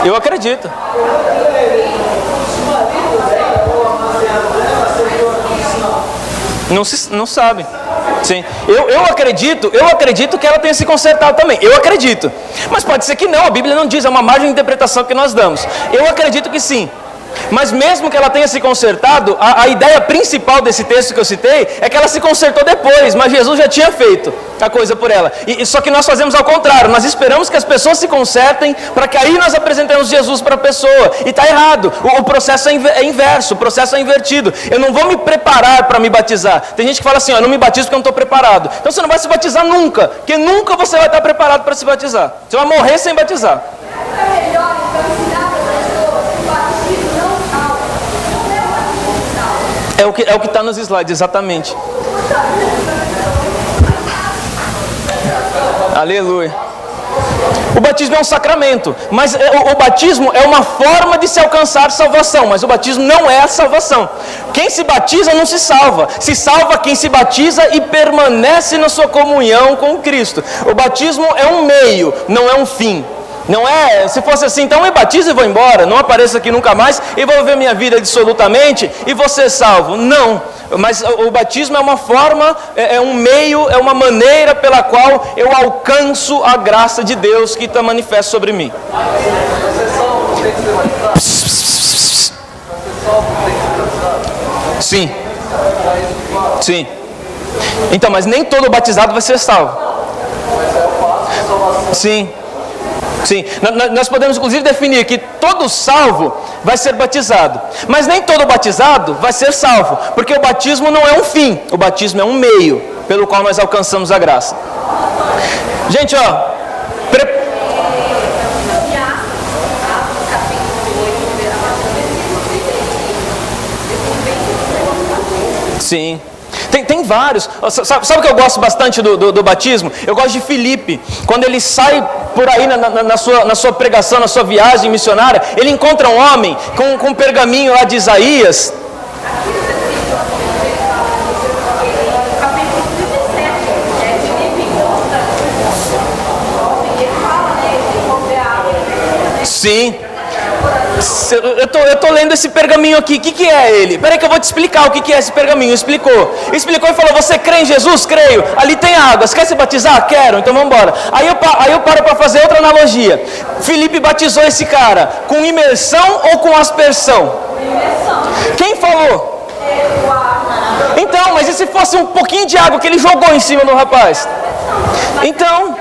Eu acredito. Não sabe. Sim. Eu acredito que ela tenha se consertado também. Eu acredito. Mas pode ser que não, a Bíblia não diz, é uma margem de interpretação que nós damos. Eu acredito que sim. Mas mesmo que ela tenha se consertado, a ideia principal desse texto que eu citei é que ela se consertou depois, mas Jesus já tinha feito a coisa por ela. Só que nós fazemos ao contrário, nós esperamos que as pessoas se consertem para que aí nós apresentemos Jesus para a pessoa. E está errado, o processo é inverso, o processo é invertido. Eu não vou me preparar para me batizar. Tem gente que fala assim, eu não me batizo porque eu não estou preparado. Então você não vai se batizar nunca, porque nunca você vai estar preparado para se batizar. Você vai morrer sem batizar. É melhor então ensinar para as pessoas que o batismo não salva. Não é o batismo que salva. É o que está nos slides, exatamente. Aleluia. O batismo é um sacramento, mas o batismo é uma forma de se alcançar salvação, mas o batismo não é a salvação. Quem se batiza não se salva. Se salva quem se batiza e permanece na sua comunhão com Cristo. O batismo é um meio, não é um fim. Não é, se fosse assim, então me batizo e vou embora, não apareço aqui nunca mais e vou viver minha vida absolutamente e vou ser salvo. Não, mas o batismo é uma forma, é um meio, é uma maneira pela qual eu alcanço a graça de Deus que está manifesta sobre mim. Sim. Sim. Então, mas nem todo batizado vai ser salvo. Sim. Sim, nós podemos inclusive definir que todo salvo vai ser batizado, mas nem todo batizado vai ser salvo, porque o batismo não é um fim, o batismo é um meio pelo qual nós alcançamos a graça. Gente, Sim. Tem vários. Sabe o que eu gosto bastante do batismo? Eu gosto de Filipe. Quando ele sai por aí na sua pregação, na sua viagem missionária, ele encontra um homem com um pergaminho lá de Isaías. Sim. Eu tô lendo esse pergaminho aqui. O que é ele? Peraí que eu vou te explicar o que é esse pergaminho. Explicou e falou: você crê em Jesus? Creio. Ali tem água. Você quer se batizar? Quero. Então vamos embora. Aí eu paro para fazer outra analogia. Filipe batizou esse cara com imersão ou com aspersão? Imersão. Quem falou? Então, mas e se fosse um pouquinho de água que ele jogou em cima do rapaz? Então...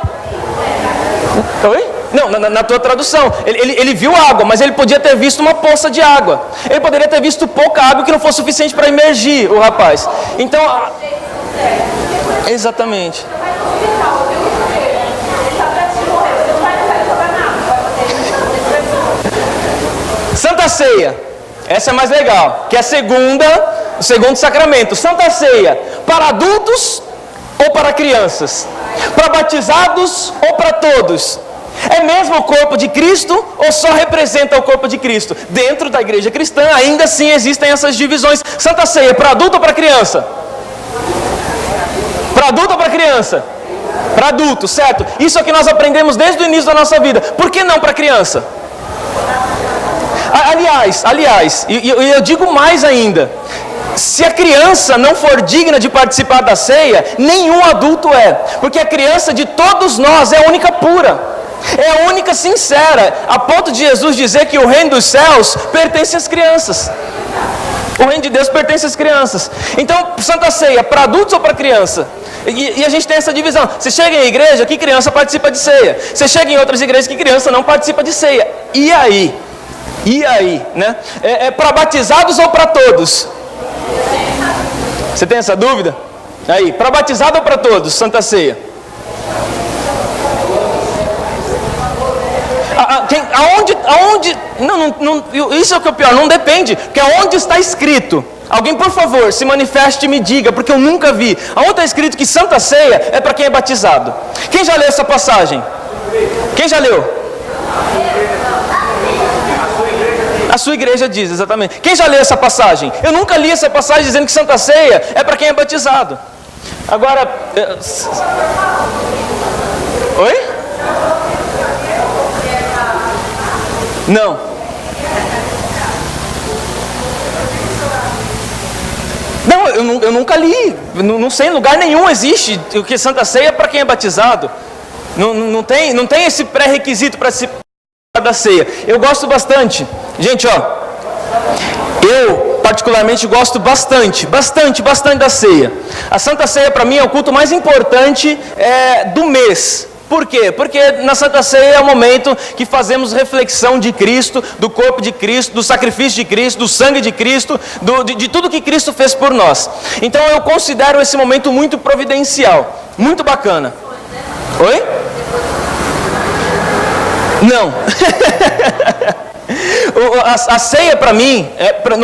Oi? Não, na tua tradução, ele viu água, mas ele podia ter visto uma poça de água. Ele poderia ter visto pouca água que não fosse suficiente para imergir o rapaz. Então, exatamente. Santa Ceia, essa é mais legal, que é o segundo sacramento. Santa Ceia, para adultos ou para crianças? Para batizados ou para todos? É mesmo o corpo de Cristo ou só representa o corpo de Cristo? Dentro da igreja cristã ainda assim existem essas divisões. Santa Ceia, para adulto ou para criança? Para adulto ou para criança? Para adulto, certo? Isso é o que nós aprendemos desde o início da nossa vida. Por que não para criança? Aliás, e eu digo mais ainda. Se a criança não for digna de participar da ceia, nenhum adulto é. Porque a criança de todos nós é a única pura. É a única sincera, a ponto de Jesus dizer que o reino dos céus pertence às crianças. O reino de Deus pertence às crianças. Então, Santa Ceia, para adultos ou para criança? E a gente tem essa divisão. Você chega em igreja, que criança participa de ceia. Você chega em outras igrejas, que criança não participa de ceia. E aí, né? É para batizados ou para todos? Você tem essa dúvida? Aí, para batizado ou para todos, Santa Ceia? Aonde? Não, isso é o que é o pior, não depende, porque aonde está escrito? Alguém, por favor, se manifeste e me diga, porque eu nunca vi. Aonde está escrito que Santa Ceia é para quem é batizado? Quem já leu essa passagem? Quem já leu? A sua igreja diz, exatamente. Quem já leu essa passagem? Eu nunca li essa passagem dizendo que Santa Ceia é para quem é batizado. Agora... Oi? Não. Não, eu nunca li. Não sei, em lugar nenhum existe o que Santa Ceia é para quem é batizado. Não tem esse pré-requisito para se da ceia. Eu gosto bastante. Gente, Eu, particularmente, gosto bastante da ceia. A Santa Ceia, para mim, é o culto mais importante do mês. Por quê? Porque na Santa Ceia é o momento que fazemos reflexão de Cristo, do corpo de Cristo, do sacrifício de Cristo, do sangue de Cristo, de tudo que Cristo fez por nós. Então eu considero esse momento muito providencial, muito bacana. Oi? Não. A ceia para mim,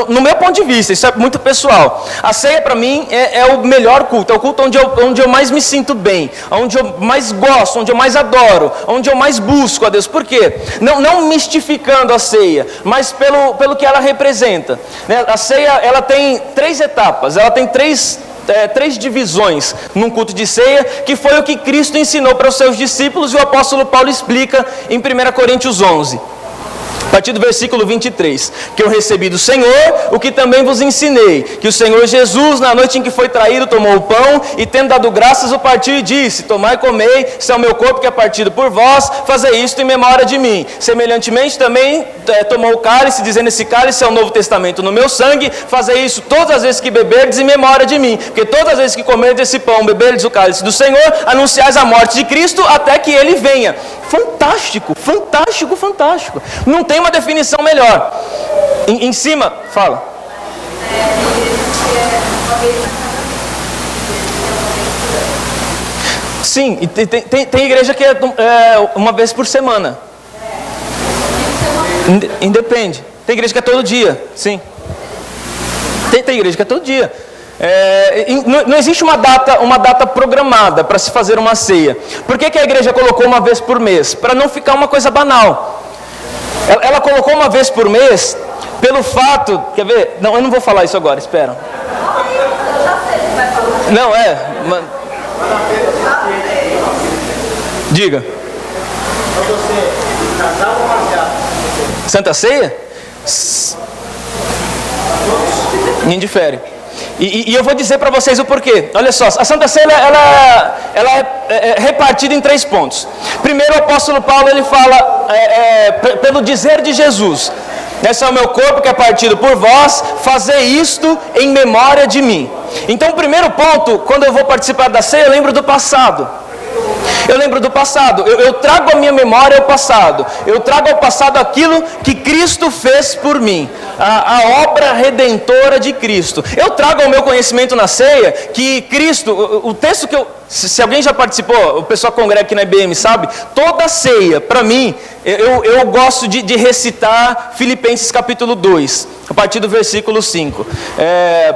no meu ponto de vista, isso é muito pessoal. A ceia para mim é o melhor culto, é o culto onde eu mais me sinto bem, onde eu mais gosto, onde eu mais adoro, onde eu mais busco a Deus. Por quê? Não mistificando a ceia, mas pelo que ela representa. A ceia, ela tem 3 etapas, ela tem três divisões num culto de ceia, que foi o que Cristo ensinou para os seus discípulos, e o apóstolo Paulo explica em 1 Coríntios 11. A partir do versículo 23, que eu recebi do Senhor, o que também vos ensinei, que o Senhor Jesus, na noite em que foi traído, tomou o pão, e tendo dado graças, o partiu e disse: tomai e comei, isso é o meu corpo que é partido por vós, fazei isto em memória de mim. Semelhantemente também tomou o cálice, dizendo: esse cálice é o novo testamento no meu sangue, fazei isso todas as vezes que beberdes em memória de mim, porque todas as vezes que comerdes esse pão, beberdes o cálice do Senhor, anunciais a morte de Cristo, até que Ele venha. Fantástico, fantástico, fantástico. Não tem uma definição melhor. Em cima, fala. Sim, e tem igreja que é uma vez por semana. Independe. Tem igreja que é todo dia, sim. Tem igreja que é todo dia. Não existe uma data programada para se fazer uma ceia. Por que a igreja colocou uma vez por mês? Para não ficar uma coisa banal. Ela colocou uma vez por mês pelo fato... Quer ver? Não, eu não vou falar isso agora, espera. Não, diga. Santa Ceia? Me indifere. E eu vou dizer para vocês o porquê. Olha só, a Santa Ceia ela é repartida em 3 pontos. Primeiro, o apóstolo Paulo ele fala pelo dizer de Jesus: esse é o meu corpo que é partido por vós, fazei isto em memória de mim. Então, o primeiro ponto, quando eu vou participar da ceia, eu lembro do passado. Eu lembro do passado, eu trago à minha memória o passado, eu trago ao passado aquilo que Cristo fez por mim, a obra redentora de Cristo. Eu trago ao meu conhecimento na ceia que Cristo, o texto que se alguém já participou, o pessoal congrega aqui na IBM sabe, toda ceia, para mim, eu gosto de recitar Filipenses capítulo 2, a partir do versículo 5,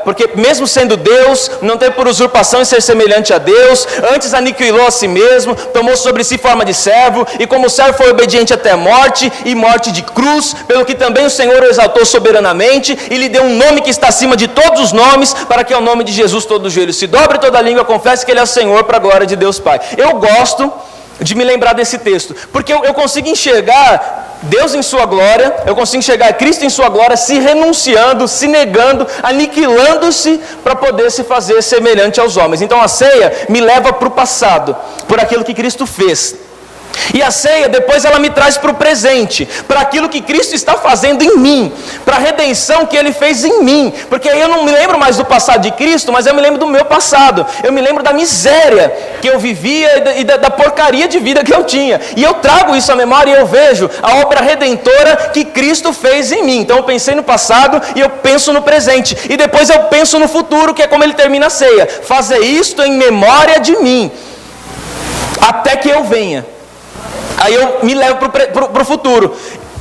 porque mesmo sendo Deus, não tem por usurpação em ser semelhante a Deus, antes aniquilou a si mesmo, tomou sobre si forma de servo, e como servo foi obediente até a morte, e morte de cruz, pelo que também o Senhor o exaltou soberanamente, e lhe deu um nome que está acima de todos os nomes, para que ao nome de Jesus todo joelho se dobre e toda língua confesse que Ele é o Senhor, para a glória de Deus Pai. Eu gosto de me lembrar desse texto, porque eu consigo enxergar Deus em sua glória, eu consigo enxergar Cristo em sua glória, se renunciando, se negando, aniquilando-se para poder se fazer semelhante aos homens. Então a ceia me leva para o passado, por aquilo que Cristo fez. E a ceia depois ela me traz para o presente, para aquilo que Cristo está fazendo em mim, para a redenção que Ele fez em mim, porque aí eu não me lembro mais do passado de Cristo, mas eu me lembro do meu passado, eu me lembro da miséria que eu vivia e da porcaria de vida que eu tinha, e eu trago isso à memória e eu vejo a obra redentora que Cristo fez em mim. Então eu pensei no passado e eu penso no presente, e depois eu penso no futuro, que é como ele termina a ceia: fazer isto em memória de mim, até que eu venha. Aí eu me levo para o futuro.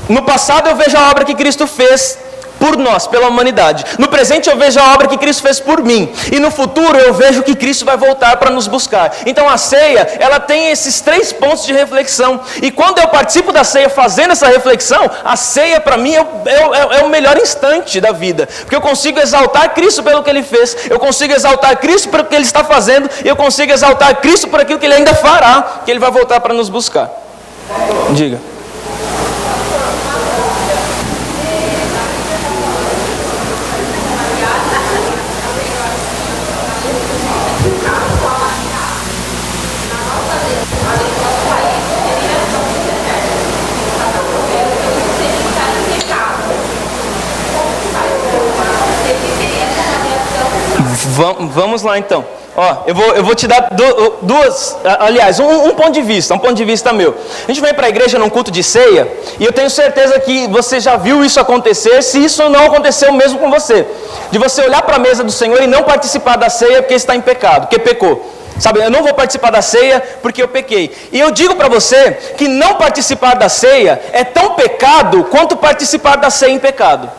No passado eu vejo a obra que Cristo fez por nós, pela humanidade. No presente eu vejo a obra que Cristo fez por mim. E no futuro eu vejo que Cristo vai voltar para nos buscar. Então a ceia, ela tem esses 3 pontos de reflexão. E quando eu participo da ceia fazendo essa reflexão, a ceia para mim é o melhor instante da vida. Porque eu consigo exaltar Cristo pelo que Ele fez. Eu consigo exaltar Cristo pelo que Ele está fazendo. E eu consigo exaltar Cristo por aquilo que Ele ainda fará, que Ele vai voltar para nos buscar. Diga. Vamos lá então. Ó, eu vou te dar um ponto de vista meu. A gente vem para a igreja num culto de ceia, e eu tenho certeza que você já viu isso acontecer, se isso não aconteceu mesmo com você. De você olhar para a mesa do Senhor e não participar da ceia porque está em pecado, porque pecou. Sabe, eu não vou participar da ceia porque eu pequei. E eu digo para você que não participar da ceia é tão pecado quanto participar da ceia em pecado.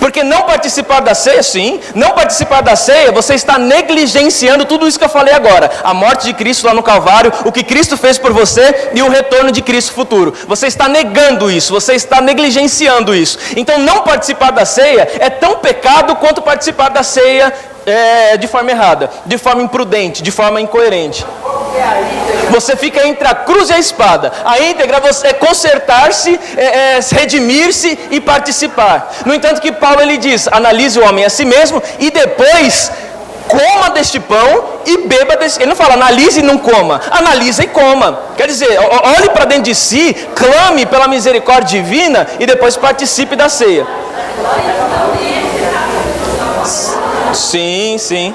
Porque não participar da ceia, sim, não participar da ceia, você está negligenciando tudo isso que eu falei agora. A morte de Cristo lá no Calvário, o que Cristo fez por você e o retorno de Cristo futuro. Você está negando isso, você está negligenciando isso. Então não participar da ceia é tão pecado quanto participar da ceia de forma errada, de forma imprudente, de forma incoerente. Você fica entre a cruz e a espada. A íntegra é consertar-se, redimir-se e participar. No entanto que Paulo ele diz, analise o homem a si mesmo e depois coma deste pão e beba deste. Ele não fala analise e não coma, analisa e coma. Quer dizer, olhe para dentro de si, clame pela misericórdia divina e depois participe da ceia. Sim, sim.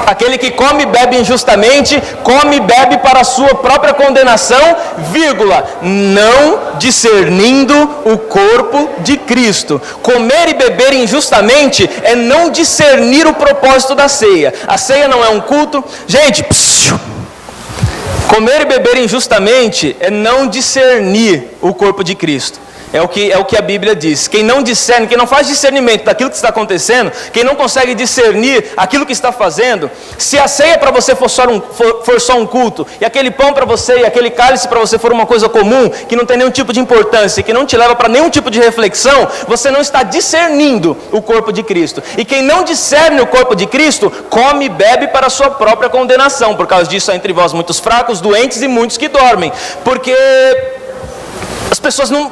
Aquele que come e bebe injustamente, come e bebe para a sua própria condenação, vírgula, não discernindo o corpo de Cristo. Comer e beber injustamente é não discernir o propósito da ceia. A ceia não é um culto. Gente, comer e beber injustamente é não discernir o corpo de Cristo. É o que a Bíblia diz. Quem não discerne, quem não faz discernimento daquilo que está acontecendo, quem não consegue discernir aquilo que está fazendo, se a ceia para você for só um culto, e aquele pão para você, e aquele cálice para você for uma coisa comum, que não tem nenhum tipo de importância, que não te leva para nenhum tipo de reflexão, você não está discernindo o corpo de Cristo. E quem não discerne o corpo de Cristo, come e bebe para a sua própria condenação. Por causa disso há entre vós muitos fracos, doentes e muitos que dormem. Porque as pessoas não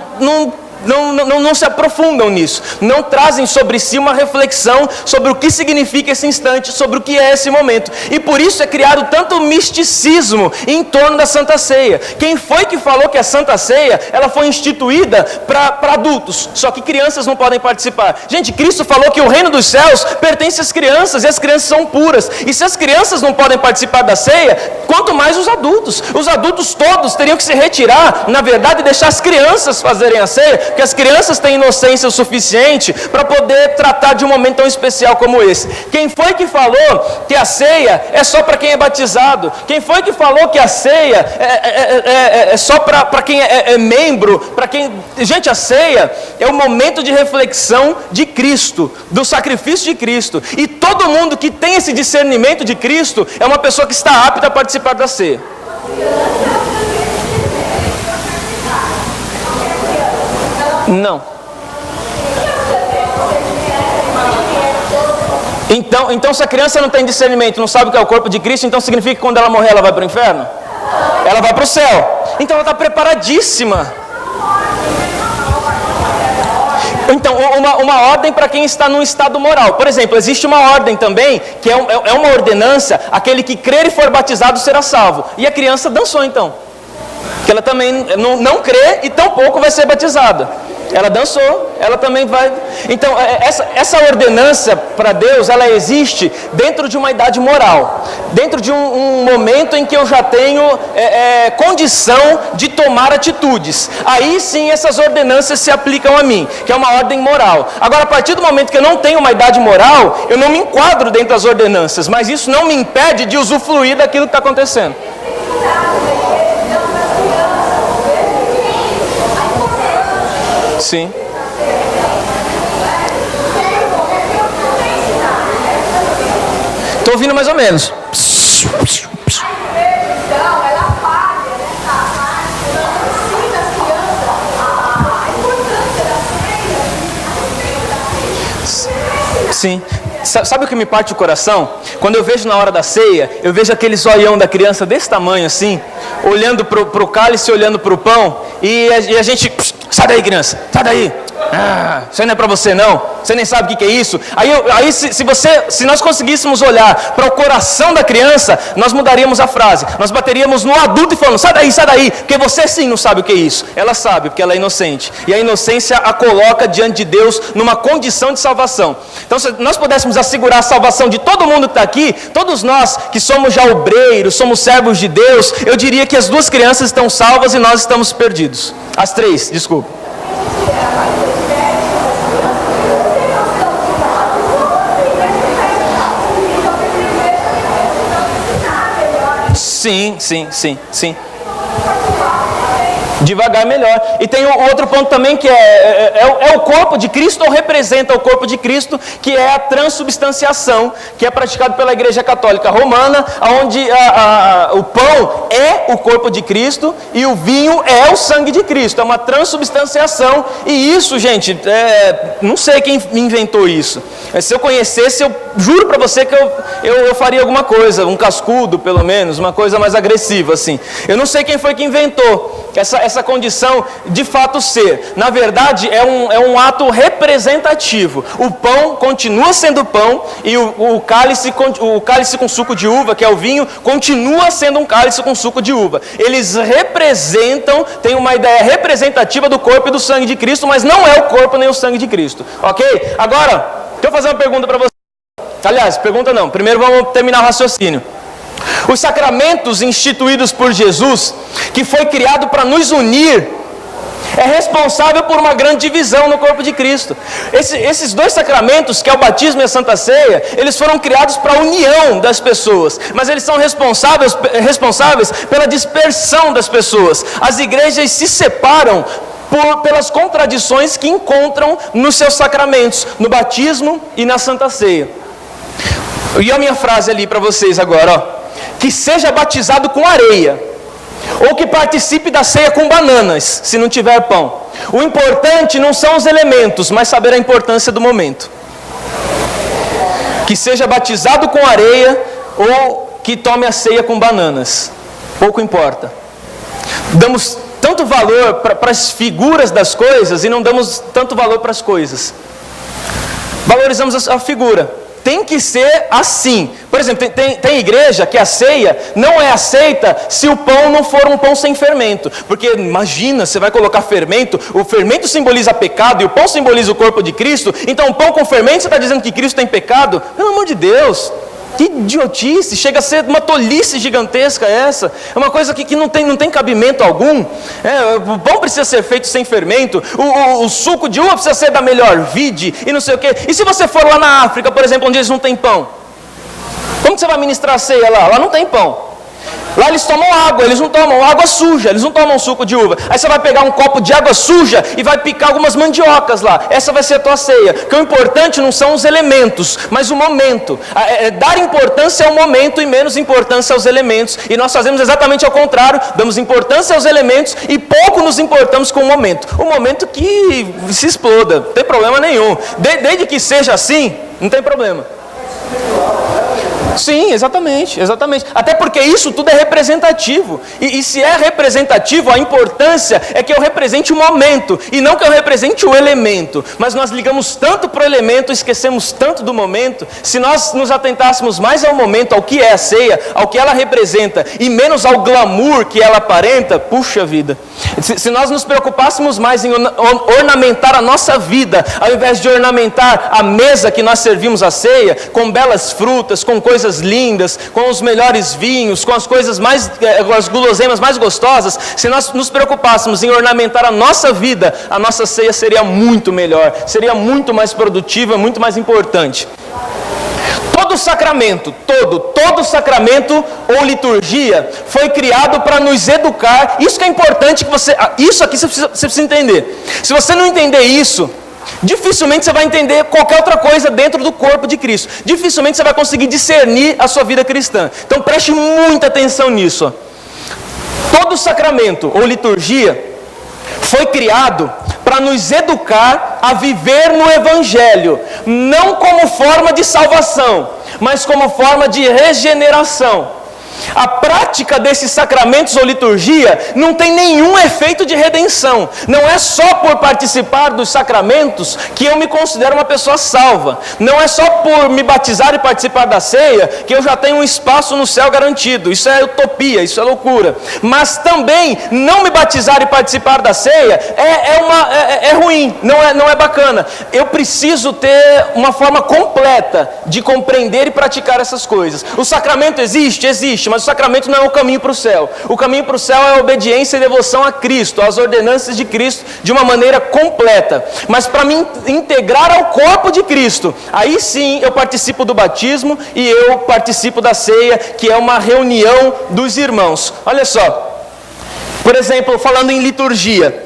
se aprofundam nisso, não trazem sobre si uma reflexão sobre o que significa esse instante, sobre o que é esse momento, e por isso é criado tanto misticismo em torno da Santa Ceia. Quem foi que falou que a Santa Ceia ela foi instituída para adultos, só que crianças não podem participar? Gente, Cristo falou que o reino dos céus pertence às crianças, e as crianças são puras, e se as crianças não podem participar da ceia, quanto mais os adultos todos teriam que se retirar, na verdade, e deixar as crianças fazerem a ceia, porque as crianças têm inocência o suficiente para poder tratar de um momento tão especial como esse. Quem foi que falou que a ceia é só para quem é batizado? Quem foi que falou que a ceia é só para quem é membro? Para quem... Gente, a ceia é o momento de reflexão de Cristo, do sacrifício de Cristo. E todo mundo que tem esse discernimento de Cristo é uma pessoa que está apta a participar da ceia. Não. Então se a criança não tem discernimento, não sabe o que é o corpo de Cristo, então significa que quando ela morrer ela vai para o inferno? Ela vai para o céu. Então ela está preparadíssima. Então, uma ordem para quem está num estado moral. Por exemplo, existe uma ordem também, que é uma ordenança, aquele que crer e for batizado será salvo. E a criança dançou então. Que ela também não crê e tampouco vai ser batizada. Ela dançou, ela também vai... Então, essa ordenança para Deus, ela existe dentro de uma idade moral. Dentro de um momento em que eu já tenho condição de tomar atitudes. Aí sim essas ordenanças se aplicam a mim, que é uma ordem moral. Agora, a partir do momento que eu não tenho uma idade moral, eu não me enquadro dentro das ordenanças. Mas isso não me impede de usufruir daquilo que está acontecendo. Sim. Estou ouvindo mais ou menos. Sim. Sabe o que me parte o coração? Quando eu vejo na hora da ceia, eu vejo aquele zoião da criança desse tamanho assim, olhando pro cálice, olhando pro pão, e a gente, sai daí criança, sai daí. Isso aí não é para você não, você nem sabe o que é isso. Aí se nós conseguíssemos olhar para o coração da criança, nós mudaríamos a frase, nós bateríamos no adulto e falando, sai daí, porque você sim não sabe o que é isso. Ela sabe, porque ela é inocente, e a inocência a coloca diante de Deus numa condição de salvação. Então, se nós pudéssemos assegurar a salvação de todo mundo que está aqui, todos nós que somos já obreiros, somos servos de Deus, eu diria que as 2 crianças estão salvas e nós estamos perdidos. As 3, desculpa. Sim. Devagar é melhor. E tem outro ponto também que é o corpo de Cristo, ou representa o corpo de Cristo, que é a transubstanciação, que é praticado pela Igreja Católica Romana, onde o pão é o corpo de Cristo e o vinho é o sangue de Cristo. É uma transubstanciação. E isso, gente, não sei quem inventou isso. Se eu conhecesse, eu juro para você que eu faria alguma coisa, um cascudo pelo menos, uma coisa mais agressiva assim. Eu não sei quem foi que inventou essa condição de fato ser. Na verdade, é um ato representativo. O pão continua sendo pão e o cálice com suco de uva, que é o vinho, continua sendo um cálice com suco de uva. Eles representam, tem uma ideia representativa do corpo e do sangue de Cristo, mas não é o corpo nem o sangue de Cristo. Ok? Agora, deixa eu fazer uma pergunta para você. Aliás, pergunta não. Primeiro vamos terminar o raciocínio. Os sacramentos instituídos por Jesus, que foi criado para nos unir, é responsável por uma grande divisão no corpo de Cristo. Esses 2 sacramentos, que é o batismo e a Santa Ceia, eles foram criados para a união das pessoas, mas eles são responsáveis pela dispersão das pessoas. As igrejas se separam pelas contradições que encontram nos seus sacramentos, no batismo e na Santa Ceia. E a minha frase ali para vocês agora, ó. Que seja batizado com areia, ou que participe da ceia com bananas, se não tiver pão. O importante não são os elementos, mas saber a importância do momento. Que seja batizado com areia, ou que tome a ceia com bananas. Pouco importa. Damos tanto valor para as figuras das coisas e não damos tanto valor para as coisas. Valorizamos a figura. Tem que ser assim. Por exemplo, tem igreja que a ceia não é aceita se o pão não for um pão sem fermento. Porque imagina, você vai colocar fermento, o fermento simboliza pecado e o pão simboliza o corpo de Cristo. Então, pão com fermento, você está dizendo que Cristo tem pecado? Pelo amor de Deus! Que idiotice, chega a ser uma tolice gigantesca essa. É uma coisa que não tem cabimento algum. O pão precisa ser feito sem fermento, o suco de uva precisa ser da melhor vide e não sei o quê. E se você for lá na África, por exemplo, onde eles não têm pão? Como que você vai ministrar a ceia lá? Lá não tem pão. Lá eles tomam água, eles não tomam água suja, eles não tomam suco de uva. Aí você vai pegar um copo de água suja e vai picar algumas mandiocas lá. Essa vai ser a tua ceia. Porque o importante não são os elementos, mas o momento. Dar importância ao momento e menos importância aos elementos. E nós fazemos exatamente ao contrário. Damos importância aos elementos e pouco nos importamos com o momento. O momento que se exploda, não tem problema nenhum. Desde que seja assim, não tem problema. Sim, exatamente. Até porque isso tudo é representativo. E se é representativo, a importância é que eu represente o momento e não que eu represente o elemento. Mas nós ligamos tanto para o elemento, esquecemos tanto do momento. Se nós nos atentássemos mais ao momento, ao que é a ceia, ao que ela representa, e menos ao glamour que ela aparenta, puxa vida. Se nós nos preocupássemos mais em ornamentar a nossa vida, ao invés de ornamentar a mesa que nós servimos a ceia, com belas frutas, com coisas lindas, com os melhores vinhos, com as coisas as guloseimas mais gostosas, se nós nos preocupássemos em ornamentar a nossa vida, a nossa ceia seria muito melhor, seria muito mais produtiva, muito mais importante. Todo sacramento ou liturgia foi criado para nos educar. Isso que é importante, isso aqui você precisa entender. Se você não entender isso, dificilmente você vai entender qualquer outra coisa dentro do corpo de Cristo. Dificilmente você vai conseguir discernir a sua vida cristã. Então preste muita atenção nisso. Todo sacramento ou liturgia foi criado para nos educar a viver no Evangelho, não como forma de salvação, mas como forma de regeneração. A prática desses sacramentos ou liturgia não tem nenhum efeito de redenção. Não é só por participar dos sacramentos que eu me considero uma pessoa salva. Não é só por me batizar e participar da ceia que eu já tenho um espaço no céu garantido. Isso é utopia, isso é loucura. Mas também não me batizar e participar da ceia é ruim, não é bacana. Eu preciso ter uma forma completa de compreender e praticar essas coisas. O sacramento existe? Existe, mas o sacramento não é o caminho para o céu. O caminho para o céu é a obediência e devoção a Cristo, às ordenanças de Cristo, de uma maneira completa. Mas para me integrar ao corpo de Cristo, aí sim eu participo do batismo e eu participo da ceia, que é uma reunião dos irmãos. Olha só, por exemplo, falando em liturgia,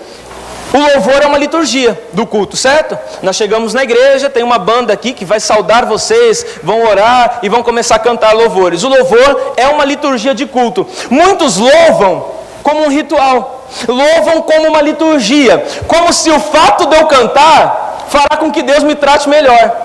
o louvor é uma liturgia do culto, certo? Nós chegamos na igreja, tem uma banda aqui que vai saudar vocês, vão orar e vão começar a cantar louvores. O louvor é uma liturgia de culto. Muitos louvam como um ritual, louvam como uma liturgia, como se o fato de eu cantar fará com que Deus me trate melhor.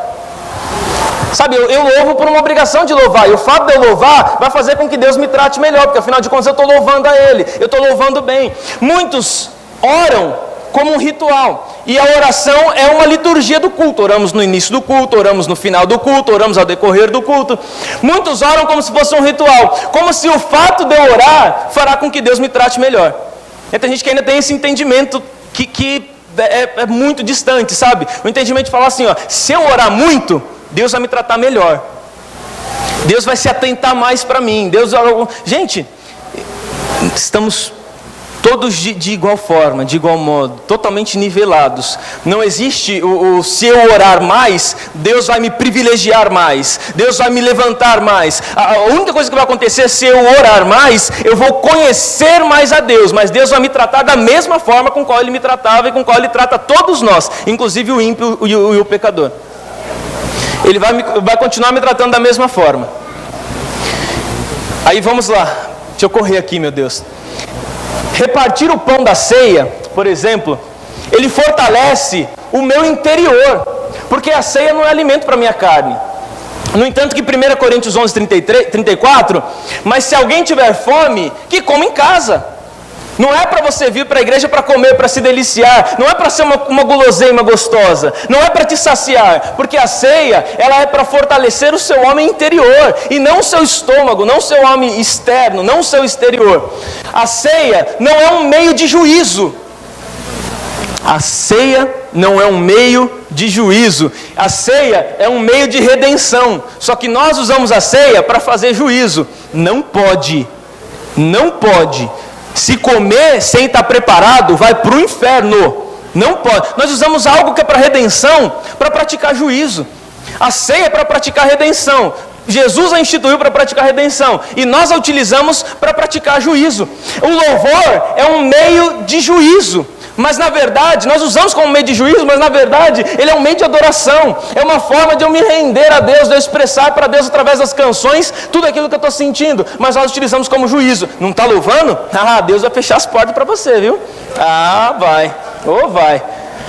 Sabe, eu louvo por uma obrigação de louvar, e o fato de eu louvar vai fazer com que Deus me trate melhor, porque afinal de contas eu estou louvando a Ele, eu estou louvando bem. Muitos oram como um ritual, e a oração é uma liturgia do culto. Oramos no início do culto, oramos no final do culto, oramos ao decorrer do culto. Muitos oram como se fosse um ritual, como se o fato de eu orar fará com que Deus me trate melhor. E tem gente que ainda tem esse entendimento que é muito distante, sabe? O entendimento de falar assim, ó, se eu orar muito, Deus vai me tratar melhor, Deus vai se atentar mais para mim. Gente, estamos todos de igual forma, de igual modo, totalmente nivelados. Não existe se eu orar mais, Deus vai me privilegiar mais, Deus vai me levantar mais. A única coisa que vai acontecer é, se eu orar mais, eu vou conhecer mais a Deus, mas Deus vai me tratar da mesma forma com qual Ele me tratava e com qual Ele trata todos nós, inclusive o ímpio e o pecador. Ele vai continuar me tratando da mesma forma. Aí vamos lá, deixa eu correr aqui, meu Deus. Repartir o pão da ceia, por exemplo, ele fortalece o meu interior, porque a ceia não é alimento para a minha carne. No entanto que 1 Coríntios 11, 34, mas se alguém tiver fome, que coma em casa. Não é para você vir para a igreja para comer, para se deliciar, não é para ser uma guloseima gostosa, não é para te saciar, porque a ceia, ela é para fortalecer o seu homem interior, e não o seu estômago, não o seu homem externo, não o seu exterior. A ceia não é um meio de juízo. A ceia não é um meio de juízo, a ceia é um meio de redenção, só que nós usamos a ceia para fazer juízo. Não pode. Se comer sem estar preparado, vai para o inferno. Não pode. Nós usamos algo que é para redenção, para praticar juízo. A ceia é para praticar redenção. Jesus a instituiu para praticar redenção, e nós a utilizamos para praticar juízo. O louvor é um meio de juízo, mas na verdade, nós usamos como meio de juízo, mas na verdade, ele é um meio de adoração. É uma forma de eu me render a Deus, de eu expressar para Deus através das canções tudo aquilo que eu estou sentindo, mas nós utilizamos como juízo. Não está louvando? Ah, Deus vai fechar as portas para você, viu? Ah, vai. Vai.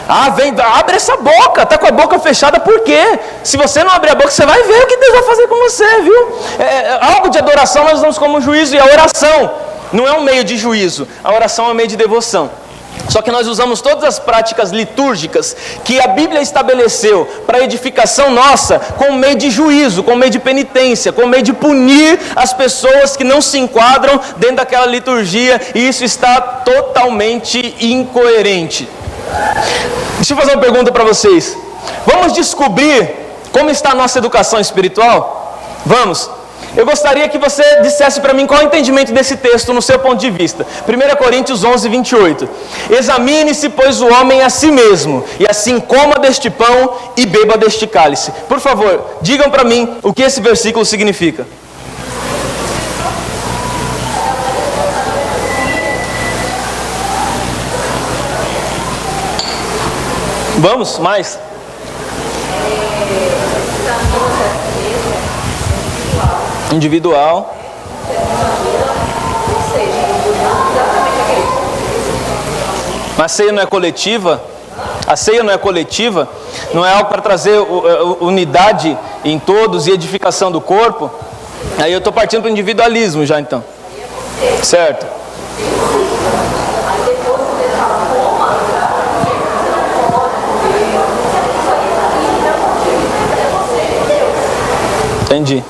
Ah, abre essa boca, está com a boca fechada, por quê? Se você não abrir a boca, você vai ver o que Deus vai fazer com você, viu? Algo de adoração nós usamos como juízo, e a oração não é um meio de juízo, a oração é um meio de devoção. Só que nós usamos todas as práticas litúrgicas que a Bíblia estabeleceu para a edificação nossa como meio de juízo, como meio de penitência, como meio de punir as pessoas que não se enquadram dentro daquela liturgia, e isso está totalmente incoerente. Deixa eu fazer uma pergunta para vocês. Vamos descobrir como está a nossa educação espiritual? Vamos. Eu gostaria que você dissesse para mim qual é o entendimento desse texto no seu ponto de vista. 1 Coríntios 11, 28. Examine-se, pois, o homem a si mesmo, e assim coma deste pão e beba deste cálice. Por favor, digam para mim o que esse versículo significa. Vamos, mais. Individual. Mas a ceia não é coletiva? A ceia não é coletiva? Não é algo para trazer unidade em todos e edificação do corpo? Aí eu estou partindo para o individualismo já então. Certo. Entendi.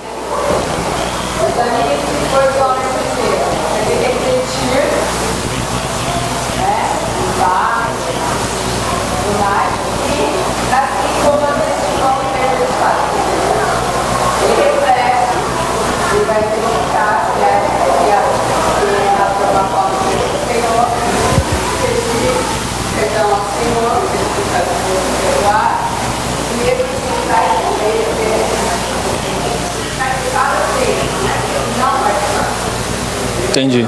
Entendi.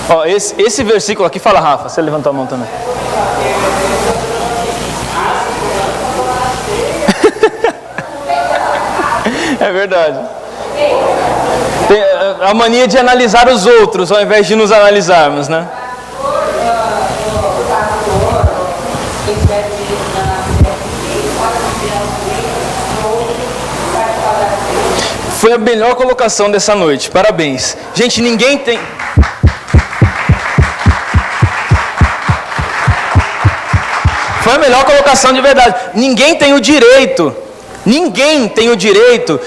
Ó, esse versículo aqui fala, Rafa, você levantou a mão também. É verdade. Tem a mania de analisar os outros ao invés de nos analisarmos, né? Foi a melhor colocação dessa noite. Parabéns. Gente, ninguém tem... Foi a melhor colocação de verdade. Ninguém tem o direito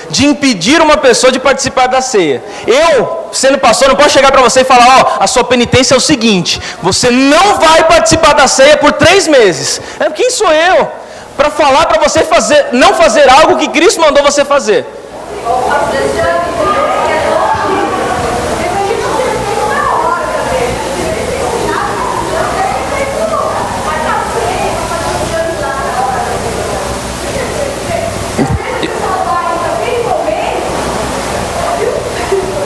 de impedir uma pessoa de participar da ceia. Eu, sendo pastor, não posso chegar para você e falar, ó, a sua penitência é o seguinte, você não vai participar da ceia por 3 meses. Quem sou eu para falar para você não fazer algo que Cristo mandou você fazer?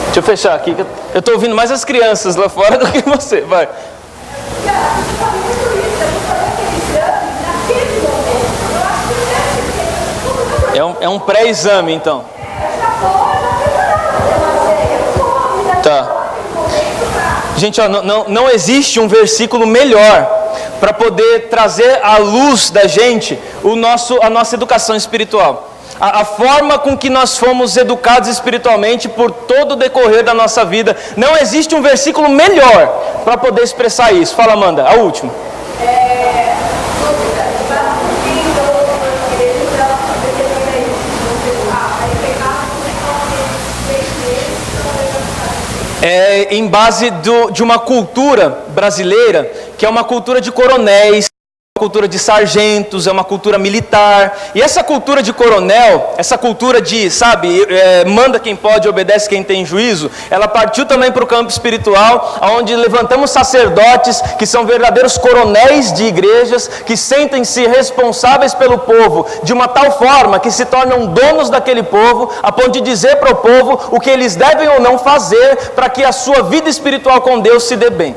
Deixa eu fechar aqui, que eu estou ouvindo mais as crianças lá fora do que você. Vai. É um pré-exame, então. Tá. Gente, ó, não existe um versículo melhor para poder trazer à luz da gente a nossa educação espiritual. A forma com que nós fomos educados espiritualmente por todo o decorrer da nossa vida. Não existe um versículo melhor para poder expressar isso. Fala, Amanda, a última. Em base de uma cultura brasileira, que é uma cultura de coronéis, uma cultura de sargentos, é uma cultura militar. E essa cultura de coronel, essa cultura de, manda quem pode, obedece quem tem juízo, ela partiu também para o campo espiritual, onde levantamos sacerdotes que são verdadeiros coronéis de igrejas, que sentem-se responsáveis pelo povo, de uma tal forma que se tornam donos daquele povo, a ponto de dizer para o povo o que eles devem ou não fazer para que a sua vida espiritual com Deus se dê bem.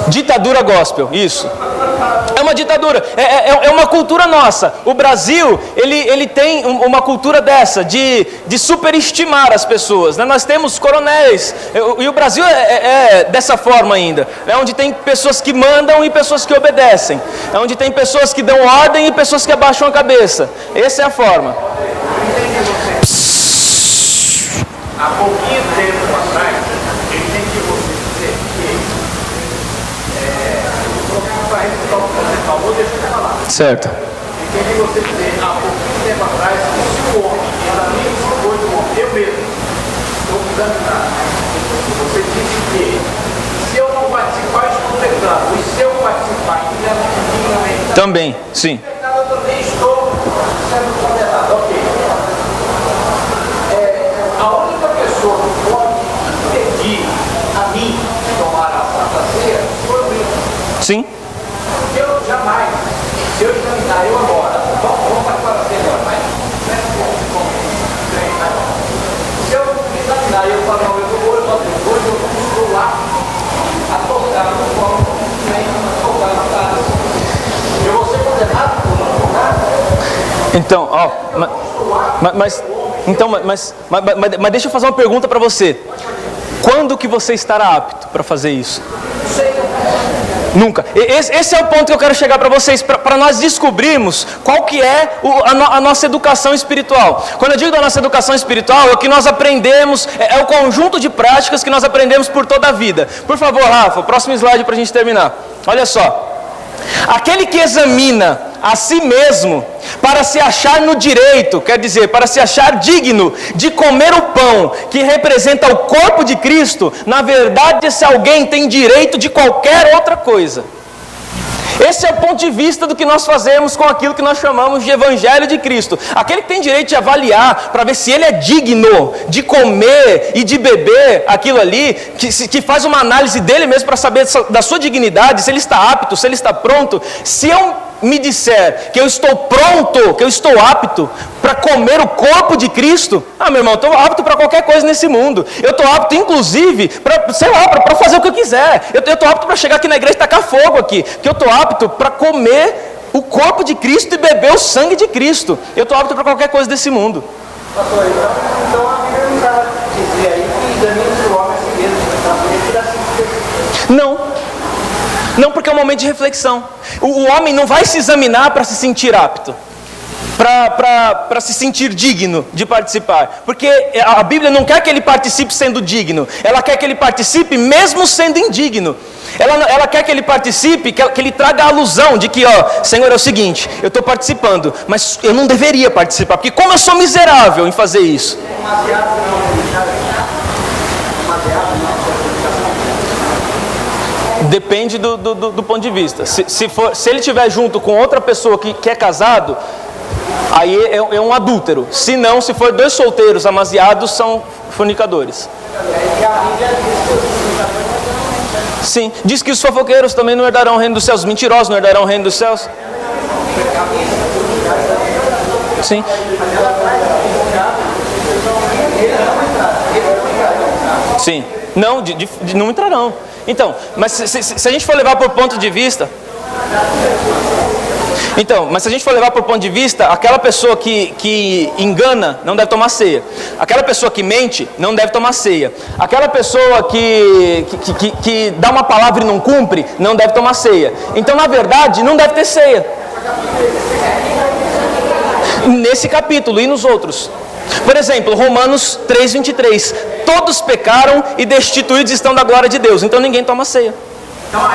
Ditadura gospel, isso. É uma ditadura, é uma cultura nossa. O Brasil, ele tem uma cultura dessa, de superestimar as pessoas, né? Nós temos coronéis, e o Brasil é dessa forma ainda. É onde tem pessoas que mandam e pessoas que obedecem. É onde tem pessoas que dão ordem e pessoas que abaixam a cabeça. Essa é a forma. Há pouquinho tempo atrás, eu entendi você dizer que o que você falou, deixa eu falar. Certo. Entendi você dizer há pouquinho tempo atrás que se o homem, ela mesmo foi do homem, eu mesmo, estou mudando nada. Você disse que se eu não participar, estou pecando. E se eu participar, também, sim. Eu também estou sendo condenado. Ok. A única pessoa que pode impedir a mim de tomar a Santa Ceia foi o mesmo. Sim. Eu jamais, se eu examinar eu agora, vamos para a ceia agora, mas se eu examinar eu falar, hoje eu estou lá a tocar no colo, a tocar na casa. Eu vou ser condenado por não tocar? Então, ó, mas deixa eu fazer uma pergunta para você. Quando que você estará apto para fazer isso? Nunca. Esse é o ponto que eu quero chegar para vocês, para nós descobrirmos qual que é a nossa educação espiritual. Quando eu digo da nossa educação espiritual, é o que nós aprendemos, é o conjunto de práticas que nós aprendemos por toda a vida. Por favor, Rafa, próximo slide para a gente terminar. Olha só. Aquele que examina a si mesmo para se achar no direito, quer dizer, para se achar digno de comer o pão que representa o corpo de Cristo, na verdade esse alguém tem direito de qualquer outra coisa. Esse é o ponto de vista do que nós fazemos com aquilo que nós chamamos de Evangelho de Cristo. Aquele que tem direito de avaliar, para ver se ele é digno de comer e de beber aquilo ali, que faz uma análise dele mesmo para saber da sua dignidade, se ele está apto, se ele está pronto. Se eu me disser que eu estou pronto, que eu estou apto para comer o corpo de Cristo, meu irmão, eu estou apto para qualquer coisa nesse mundo. Eu estou apto, inclusive, para fazer o que eu quiser. Eu estou apto para chegar aqui na igreja e tacar fogo aqui. Que eu estou apto para comer o corpo de Cristo e beber o sangue de Cristo. Eu estou apto para qualquer coisa desse mundo. Pastor, então a Bíblia não estava dizendo aí que examine o homem a si mesmo, para poder tirar assim. Não, porque é um momento de reflexão. O homem não vai se examinar para se sentir apto, para se sentir digno de participar, porque a Bíblia não quer que ele participe sendo digno, ela quer que ele participe mesmo sendo indigno. Ela quer que ele participe, que ele traga a alusão de que, Senhor, é o seguinte, eu estou participando, mas eu não deveria participar, porque como eu sou miserável em fazer isso. Depende do ponto de vista. Se ele estiver junto com outra pessoa que é casado, aí é um adúltero. Se não, se for dois solteiros amaziados, são fornicadores. Sim, diz que os fofoqueiros também não herdarão o reino dos céus, os mentirosos não herdarão o reino dos céus. Sim. Sim, não, não entrarão. Então, mas se a gente for levar por ponto de vista... mas se a gente for levar por ponto de vista, aquela pessoa que engana não deve tomar ceia. Aquela pessoa que mente não deve tomar ceia. Aquela pessoa que dá uma palavra e não cumpre não deve tomar ceia. Então, na verdade, não deve ter ceia. Nesse capítulo e nos outros. Por exemplo, Romanos 3:23. Todos pecaram e destituídos estão da glória de Deus. Então ninguém toma ceia.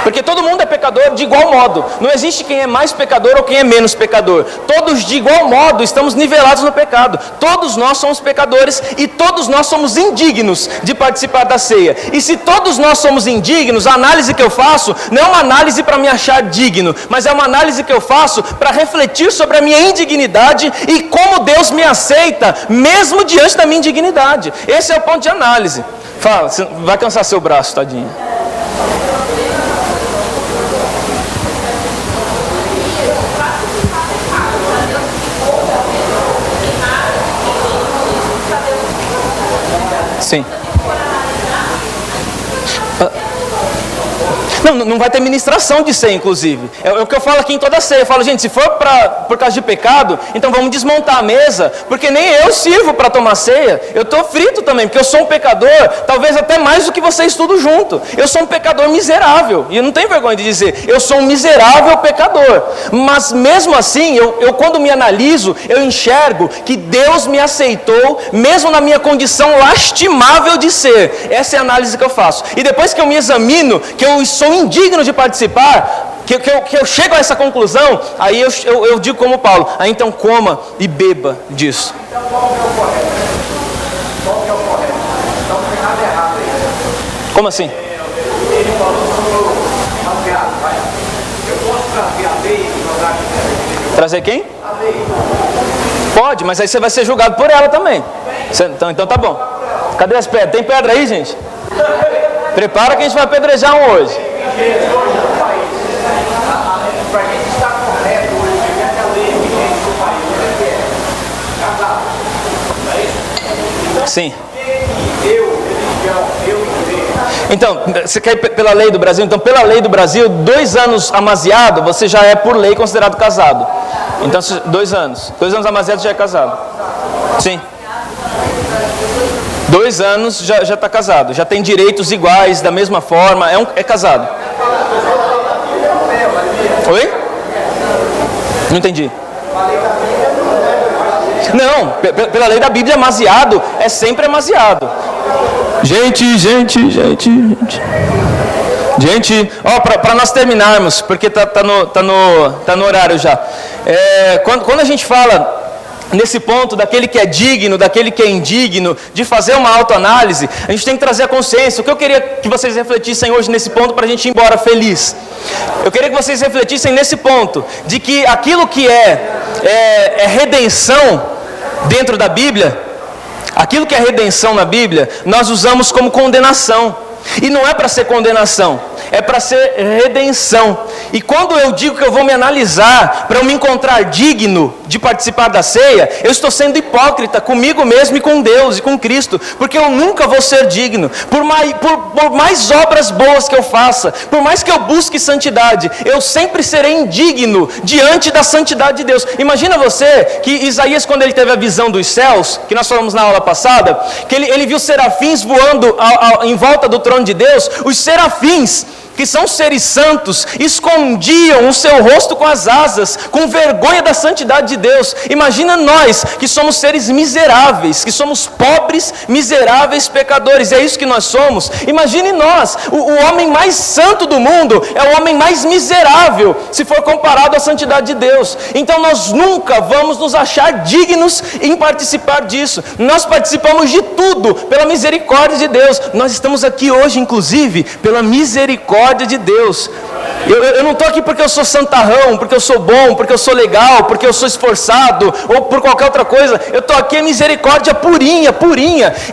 Porque todo mundo é pecador de igual modo. Não existe quem é mais pecador ou quem é menos pecador. Todos de igual modo estamos nivelados no pecado. Todos nós somos pecadores e todos nós somos indignos de participar da ceia. E se todos nós somos indignos, a análise que eu faço não é uma análise para me achar digno, mas é uma análise que eu faço para refletir sobre a minha indignidade e como Deus me aceita, mesmo diante da minha indignidade. Esse é o ponto de análise. Fala, você vai cansar seu braço, tadinho. Sim. Não vai ter ministração de ceia, inclusive. É o que eu falo aqui em toda ceia. Eu falo, gente, se for por causa de pecado, então vamos desmontar a mesa, porque nem eu sirvo para tomar ceia. Eu estou frito também, porque eu sou um pecador, talvez até mais do que vocês tudo junto. Eu sou um pecador miserável, e eu não tenho vergonha de dizer, eu sou um miserável pecador. Mas mesmo assim, eu quando me analiso, eu enxergo que Deus me aceitou, mesmo na minha condição lastimável de ser. Essa é a análise que eu faço. E depois que eu me examino, que eu sou indigno de participar, que eu chego a essa conclusão, aí eu digo como Paulo, aí então coma e beba disso. Então qual que é o correto? Qual que é o correto? Então não tem nada errado aí. Como assim? Ele falou sobre o baseado, vai. Eu posso trazer a lei e jogar aqui? Trazer quem? A lei. Pode, mas aí você vai ser julgado por ela também. Então tá bom. Cadê as pedras? Tem pedra aí, gente? Prepara que a gente vai apedrejar um hoje. Para a gente estar correto hoje, mediante a lei vigente do país, o que é? Casado. Não é isso? Então, sim. Eu, religião, eu, igreja. Então, você quer ir pela lei do Brasil? Então, pela lei do Brasil, 2 anos amaziado, você já é, por lei, considerado casado. Então, 2 anos. 2 anos amaziado já é casado. Sim. 2 anos já está casado, já tem direitos iguais, da mesma forma, é casado. Oi? Não entendi. Não, pela lei da Bíblia, amaziado é sempre amaziado. Gente, ó, para nós terminarmos, porque tá no horário já. Quando a gente fala nesse ponto daquele que é digno, daquele que é indigno, de fazer uma autoanálise, a gente tem que trazer a consciência. O que eu queria que vocês refletissem hoje nesse ponto para a gente ir embora feliz. Eu queria que vocês refletissem nesse ponto, de que aquilo que é redenção dentro da Bíblia, aquilo que é redenção na Bíblia, nós usamos como condenação. E não é para ser condenação, é para ser redenção. E quando eu digo que eu vou me analisar para eu me encontrar digno de participar da ceia, eu estou sendo hipócrita comigo mesmo e com Deus e com Cristo, porque eu nunca vou ser digno. Por mais obras boas que eu faça, por mais que eu busque santidade, eu sempre serei indigno diante da santidade de Deus. Imagina você que Isaías, quando ele teve a visão dos céus, que nós falamos na aula passada, que ele viu serafins voando em volta do trono de Deus. Os serafins, que são seres santos, escondiam o seu rosto com as asas, com vergonha da santidade de Deus. Imagina nós, que somos seres miseráveis, que somos pobres, miseráveis pecadores, é isso que nós somos. Imagine nós, o homem mais santo do mundo é o homem mais miserável, se for comparado à santidade de Deus. Então nós nunca vamos nos achar dignos em participar disso. Nós participamos de tudo pela misericórdia de Deus. Nós estamos aqui hoje, inclusive, pela misericórdia de Deus. Eu não estou aqui porque eu sou santarrão, porque eu sou bom, porque eu sou legal, porque eu sou esforçado, ou por qualquer outra coisa. Eu estou aqui em misericórdia purinha.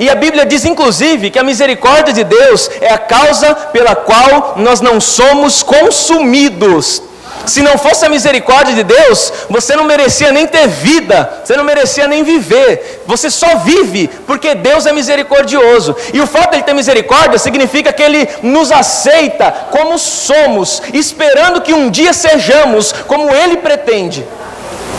E a Bíblia diz, inclusive, que a misericórdia de Deus é a causa pela qual nós não somos consumidos. Se não fosse a misericórdia de Deus, você não merecia nem ter vida, você não merecia nem viver. Você só vive porque Deus é misericordioso. E o fato de Ele ter misericórdia significa que Ele nos aceita como somos, esperando que um dia sejamos como Ele pretende.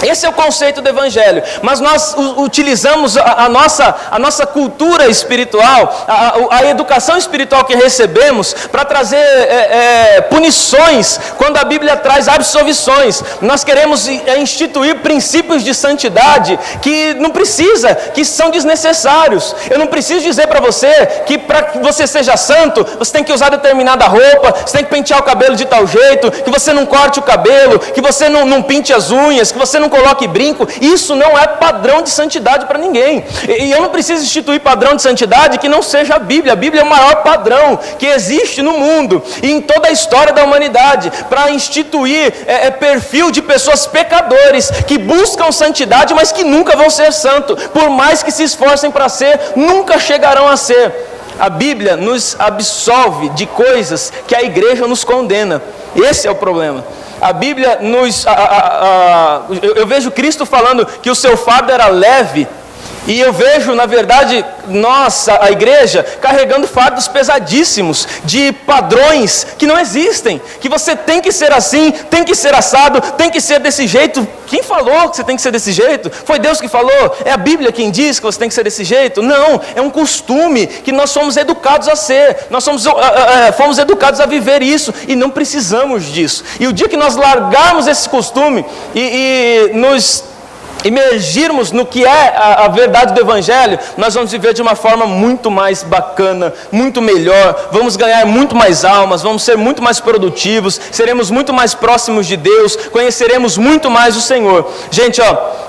Esse é o conceito do Evangelho, mas nós utilizamos a nossa cultura espiritual, a educação espiritual que recebemos para trazer punições, quando a Bíblia traz absolvições. Nós queremos instituir princípios de santidade que não precisa, que são desnecessários. Eu não preciso dizer para você que para que você seja santo, você tem que usar determinada roupa, você tem que pentear o cabelo de tal jeito, que você não corte o cabelo, que você não pinte as unhas, que você não coloque brinco. Isso não é padrão de santidade para ninguém. E eu não preciso instituir padrão de santidade que não seja a Bíblia. A Bíblia é o maior padrão que existe no mundo e em toda a história da humanidade, para instituir perfil de pessoas pecadores que buscam santidade, mas que nunca vão ser santos. Por mais que se esforcem para ser, nunca chegarão a ser. A Bíblia nos absolve de coisas que a igreja nos condena. Esse é o problema. A Bíblia eu vejo Cristo falando que o seu fardo era leve, e eu vejo, na verdade, a igreja carregando fardos pesadíssimos, de padrões que não existem, que você tem que ser assim, tem que ser assado, tem que ser desse jeito. Quem falou que você tem que ser desse jeito? Foi Deus que falou? É a Bíblia quem diz que você tem que ser desse jeito? Não, é um costume que nós somos educados a ser, nós fomos educados a viver isso, e não precisamos disso. E o dia que nós largarmos esse costume e nos imergirmos no que é a verdade do Evangelho, nós vamos viver de uma forma muito mais bacana, muito melhor, vamos ganhar muito mais almas, vamos ser muito mais produtivos, seremos muito mais próximos de Deus, conheceremos muito mais o Senhor. Gente,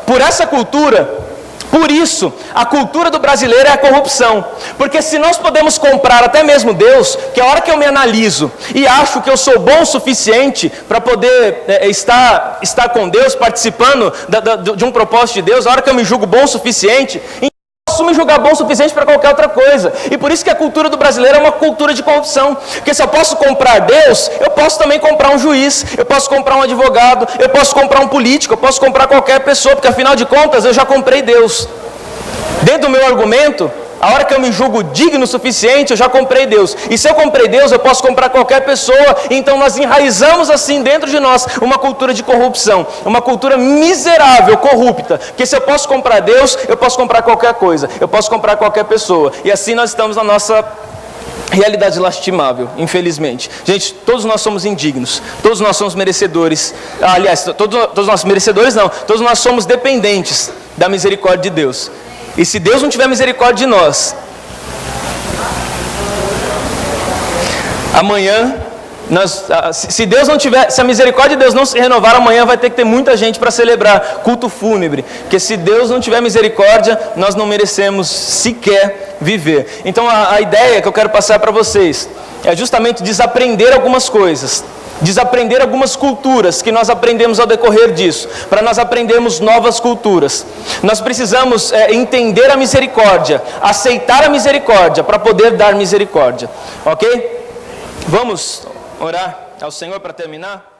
por essa cultura, por isso, a cultura do brasileiro é a corrupção. Porque se nós podemos comprar até mesmo Deus, que a hora que eu me analiso e acho que eu sou bom o suficiente para poder estar com Deus, participando de um propósito de Deus, a hora que eu me julgo bom o suficiente, então eu posso me julgar bom o suficiente para qualquer outra coisa. E por isso que a cultura do brasileiro é uma cultura de corrupção. Porque se eu posso comprar Deus, eu posso também comprar um juiz, eu posso comprar um advogado, eu posso comprar um político, eu posso comprar qualquer pessoa, porque afinal de contas eu já comprei Deus. Dentro do meu argumento, A hora que eu me julgo digno o suficiente, eu já comprei Deus. E se eu comprei Deus, eu posso comprar qualquer pessoa. Então nós enraizamos assim dentro de nós uma cultura de corrupção, uma cultura miserável, corrupta. Porque se eu posso comprar Deus, eu posso comprar qualquer coisa, eu posso comprar qualquer pessoa. E assim nós estamos na nossa realidade lastimável, infelizmente. Gente, todos nós somos indignos, todos nós somos merecedores. Aliás, todos nós merecedores não, todos nós somos dependentes da misericórdia de Deus. E se Deus não tiver misericórdia de nós, amanhã, se Deus não tiver, se a misericórdia de Deus não se renovar, amanhã vai ter que ter muita gente para celebrar culto fúnebre. Porque se Deus não tiver misericórdia, nós não merecemos sequer viver. Então a ideia que eu quero passar para vocês é justamente desaprender algumas coisas. Desaprender algumas culturas que nós aprendemos ao decorrer disso, para nós aprendermos novas culturas. Nós precisamos entender a misericórdia, aceitar a misericórdia, para poder dar misericórdia, ok? Vamos orar ao Senhor para terminar?